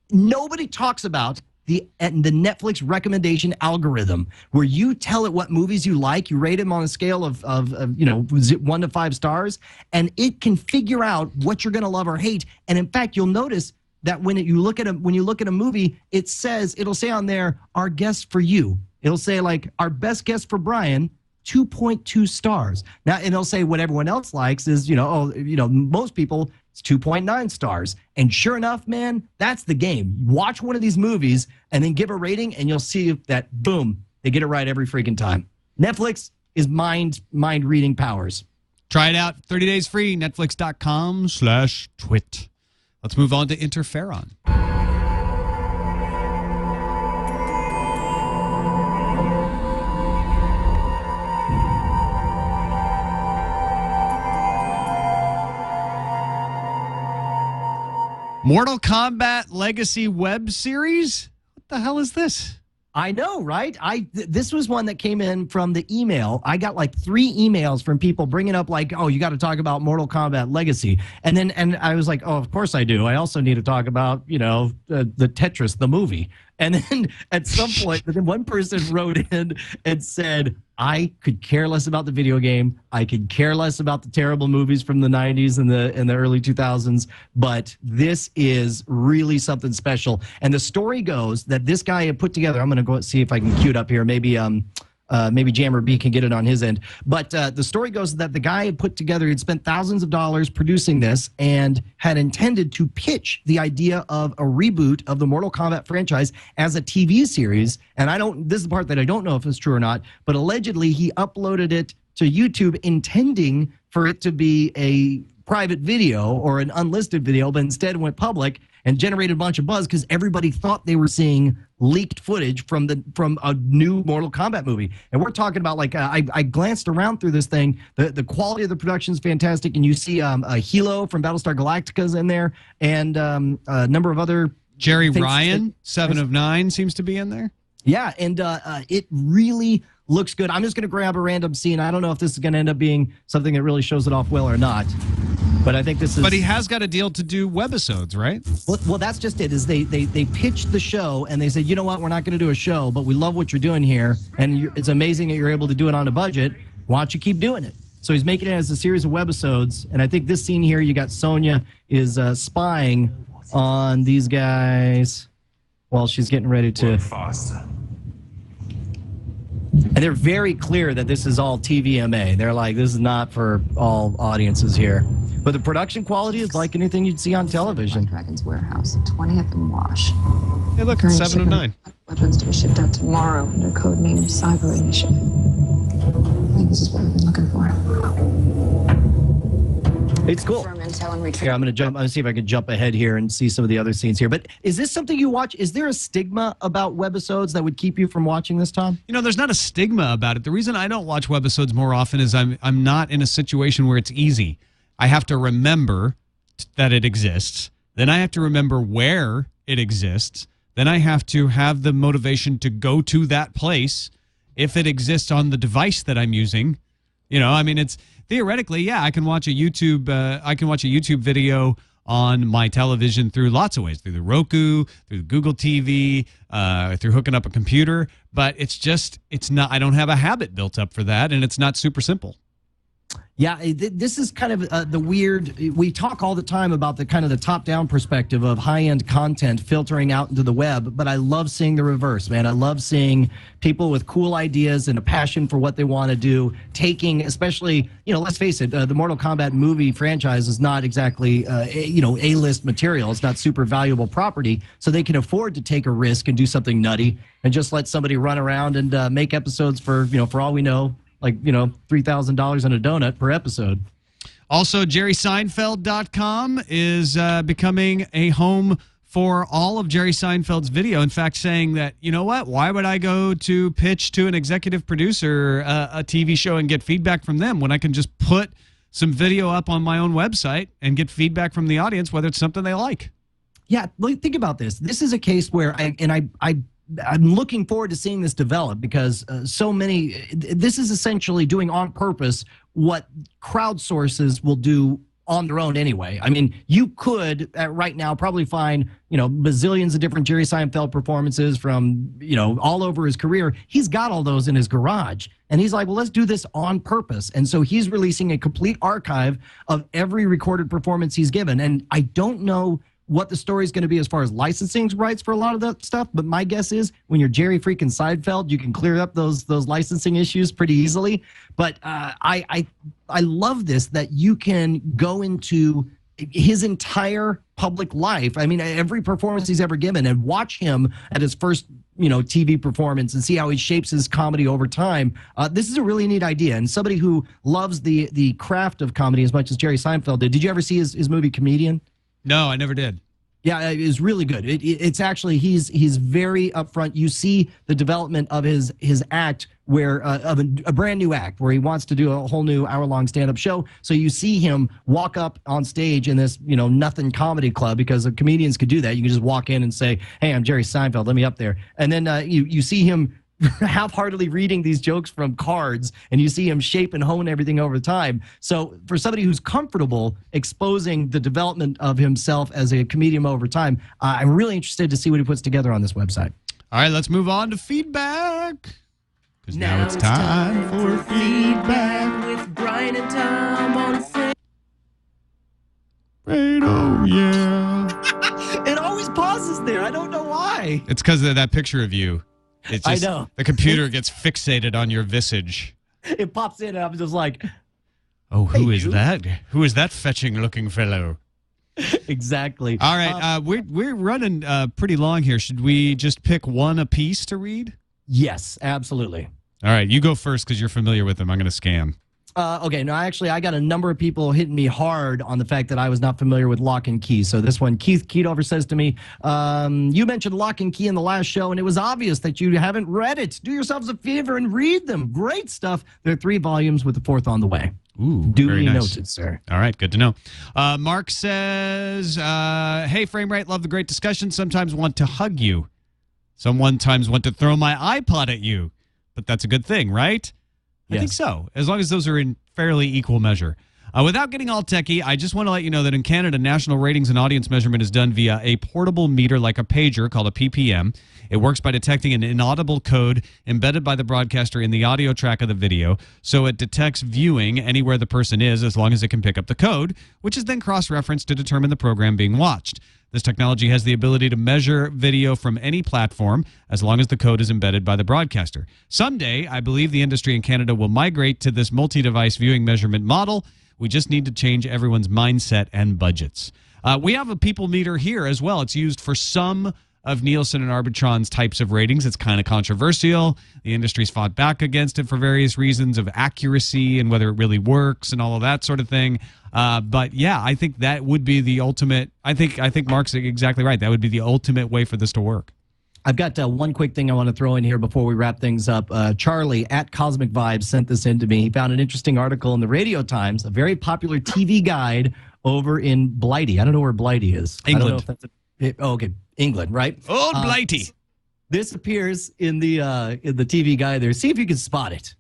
Nobody talks about the Netflix recommendation algorithm, where you tell it what movies you like, you rate them on a scale of 1 to 5 stars, and it can figure out what you're going to love or hate. And in fact, you'll notice that when you look at a movie, it'll say on there, our guest for you. It'll say like, our best guest for Brian, 2.2 stars. Now, and it'll say what everyone else likes is, most people, it's 2.9 stars. And sure enough, man, that's the game. Watch one of these movies and then give a rating, and you'll see that, boom, they get it right every freaking time. Netflix is mind-reading powers. Try it out. 30 days free. Netflix.com/twit. Let's move on to Interferon. Mortal Kombat Legacy web series? What the hell is this? I know, right? This was one that came in from the email. I got like 3 emails from people bringing up like, oh, you got to talk about Mortal Kombat Legacy. And I was like, oh, of course I do. I also need to talk about, the Tetris, the movie. And then at some point, then one person wrote in and said, I could care less about the video game. I could care less about the terrible movies from the 90s and the early 2000s, but this is really something special. And the story goes that this guy had put together, I'm going to go see if I can cue it up here. Maybe Jammer B can get it on his end. But the story goes that the guy had put together, he'd spent thousands of dollars producing this and had intended to pitch the idea of a reboot of the Mortal Kombat franchise as a TV series. And this is the part that I don't know if it's true or not, but allegedly he uploaded it to YouTube intending for it to be a private video or an unlisted video, but instead went public and generated a bunch of buzz because everybody thought they were seeing leaked footage from a new Mortal Kombat movie. And we're talking about like I glanced around through this thing. The quality of the production is fantastic, and you see Hilo from Battlestar Galactica's in there, and a number of other Jerry Ryan, 7 of 9 seems to be in there. Yeah, and it really looks good. I'm just going to grab a random scene. I don't know if this is going to end up being something that really shows it off well or not. But I think this is. But he has got a deal to do webisodes, right? Well, that's just it. Is they pitched the show and they said, you know what, we're not going to do a show, but we love what you're doing here, and it's amazing that you're able to do it on a budget. Why don't you keep doing it? So he's making it as a series of webisodes, and I think this scene here, you got Sonya is spying on these guys while she's getting ready to. And they're very clear that this is all TVMA. They're like, this is not for all audiences here. But the production quality is like anything you'd see on television. Dragon's Warehouse, 20th and Wash. Hey, look, it's 7 of 9. Weapons to be shipped out tomorrow under code name Cyber Initiative. I think this is what we've been looking for. It's cool. Here, I'm going to see if I can jump ahead here and see some of the other scenes here. But is this something you watch? Is there a stigma about webisodes that would keep you from watching this, Tom? There's not a stigma about it. The reason I don't watch webisodes more often is I'm not in a situation where it's easy. I have to remember that it exists. Then I have to remember where it exists. Then I have to have the motivation to go to that place if it exists on the device that I'm using. It's theoretically, yeah, I can watch a YouTube video on my television through lots of ways, through the Roku, through the Google TV, through hooking up a computer. But it's not. I don't have a habit built up for that, and it's not super simple. Yeah, this is kind of the weird. We talk all the time about the kind of the top-down perspective of high-end content filtering out into the web, but I love seeing the reverse, man. I love seeing people with cool ideas and a passion for what they want to do, taking, especially, let's face it, the Mortal Kombat movie franchise is not exactly, A-list material. It's not super valuable property, so they can afford to take a risk and do something nutty and just let somebody run around and make episodes for all we know, like, $3,000 on a donut per episode. Also, JerrySeinfeld.com is becoming a home for all of Jerry Seinfeld's video. In fact, saying that, you know what, why would I go to pitch to an executive producer a TV show and get feedback from them when I can just put some video up on my own website and get feedback from the audience, whether it's something they like. Yeah, think about this. This is a case where I'm looking forward to seeing this develop because this is essentially doing on purpose what crowdsources will do on their own anyway. I mean, you could right now probably find, bazillions of different Jerry Seinfeld performances from, all over his career. He's got all those in his garage. And he's like, well, let's do this on purpose. And so he's releasing a complete archive of every recorded performance he's given. And I don't know what the story is going to be as far as licensing rights for a lot of that stuff. But my guess is when you're Jerry freaking Seinfeld, you can clear up those licensing issues pretty easily. But I love this, that you can go into his entire public life. I mean, every performance he's ever given, and watch him at his first, TV performance and see how he shapes his comedy over time. This is a really neat idea. And somebody who loves the craft of comedy as much as Jerry Seinfeld did. Did you ever see his movie Comedian? No, I never did. Yeah, it was really good. It's actually he's very upfront. You see the development of his act, where of a brand new act where he wants to do a whole new hour-long stand-up show. So you see him walk up on stage in this nothing comedy club, because comedians could do that. You can just walk in and say, "Hey, I'm Jerry Seinfeld. Let me up there." And then you see him half-heartedly reading these jokes from cards, and you see him shape and hone everything over time. So for somebody who's comfortable exposing the development of himself as a comedian over time, I'm really interested to see what he puts together on this website. All right, let's move on to feedback, because now it's time for feedback with Brian and Tom on Oh, yeah. It always pauses there. I don't know why. It's because of that picture of you. It's just, I know. The computer gets fixated on your visage. It pops in, and I'm just like, oh, who is that? Who is that fetching-looking fellow? Exactly. All right, we're running pretty long here. Should we just pick one apiece to read? Yes, absolutely. All right, you go first because you're familiar with them. I'm going to scam. Okay, no, actually, I got a number of people hitting me hard on the fact that I was not familiar with Lock and Key. So this one, Keith Keetover says to me, you mentioned Lock and Key in the last show, and it was obvious that you haven't read it. Do yourselves a favor and read them. Great stuff. There are 3 volumes with the 4th on the way. Ooh, duly nice. Noted, sir. All right, good to know. Mark says, hey, Frame Rate, love the great discussion. Sometimes want to hug you. Sometimes want to throw my iPod at you. But that's a good thing, right? I think so, as long as those are in fairly equal measure. Without getting all techie, I just want to let you know that in Canada, national ratings and audience measurement is done via a portable meter like a pager called a PPM. It works by detecting an inaudible code embedded by the broadcaster in the audio track of the video, so it detects viewing anywhere the person is as long as it can pick up the code, which is then cross-referenced to determine the program being watched. This technology has the ability to measure video from any platform as long as the code is embedded by the broadcaster. Someday, I believe the industry in Canada will migrate to this multi-device viewing measurement model. We just need to change everyone's mindset and budgets. We have a people meter here as well. It's used for some of Nielsen and Arbitron's types of ratings. It's kind of controversial. The industry's fought back against it for various reasons of accuracy and whether it really works and all of that sort of thing. But yeah, I think that would be the ultimate. I think Mark's exactly right. That would be the ultimate way for this to work. I've got one quick thing I want to throw in here before we wrap things up. Charlie at Cosmic Vibes sent this in to me. He found an interesting article in the Radio Times, a very popular TV guide over in Blighty. I don't know where Blighty is. England. I don't know if that's okay, England, right? Old Blighty. This appears in the TV guide there. See if you can spot it.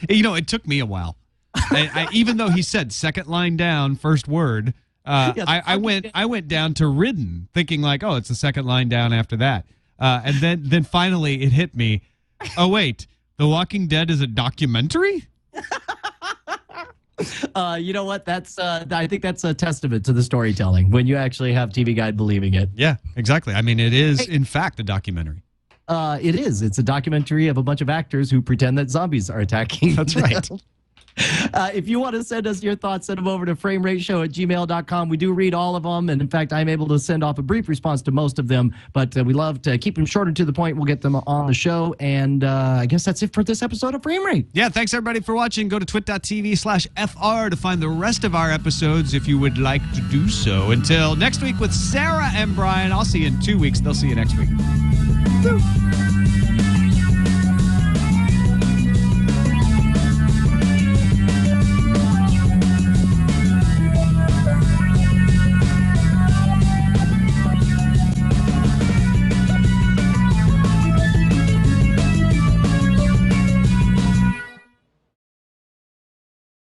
You know, it took me a while. Even though he said second line down, first word, I went down to ridden, thinking like, oh, it's the second line down after that. And then finally it hit me. Oh, wait, The Walking Dead is a documentary? You know what? I think that's a testament to the storytelling when you actually have TV Guide believing it. Yeah, exactly. I mean, it is, in fact, a documentary. It is. It's a documentary of a bunch of actors who pretend that zombies are attacking. That's right. If you want to send us your thoughts, send them over to framerateshow@gmail.com. We do read all of them. And in fact, I'm able to send off a brief response to most of them. But we love to keep them short and to the point. We'll get them on the show. And I guess that's it for this episode of Frame Rate. Yeah, thanks everybody for watching. Go to twit.tv/FR to find the rest of our episodes if you would like to do so. Until next week with Sarah and Brian, I'll see you in 2 weeks. They'll see you next week.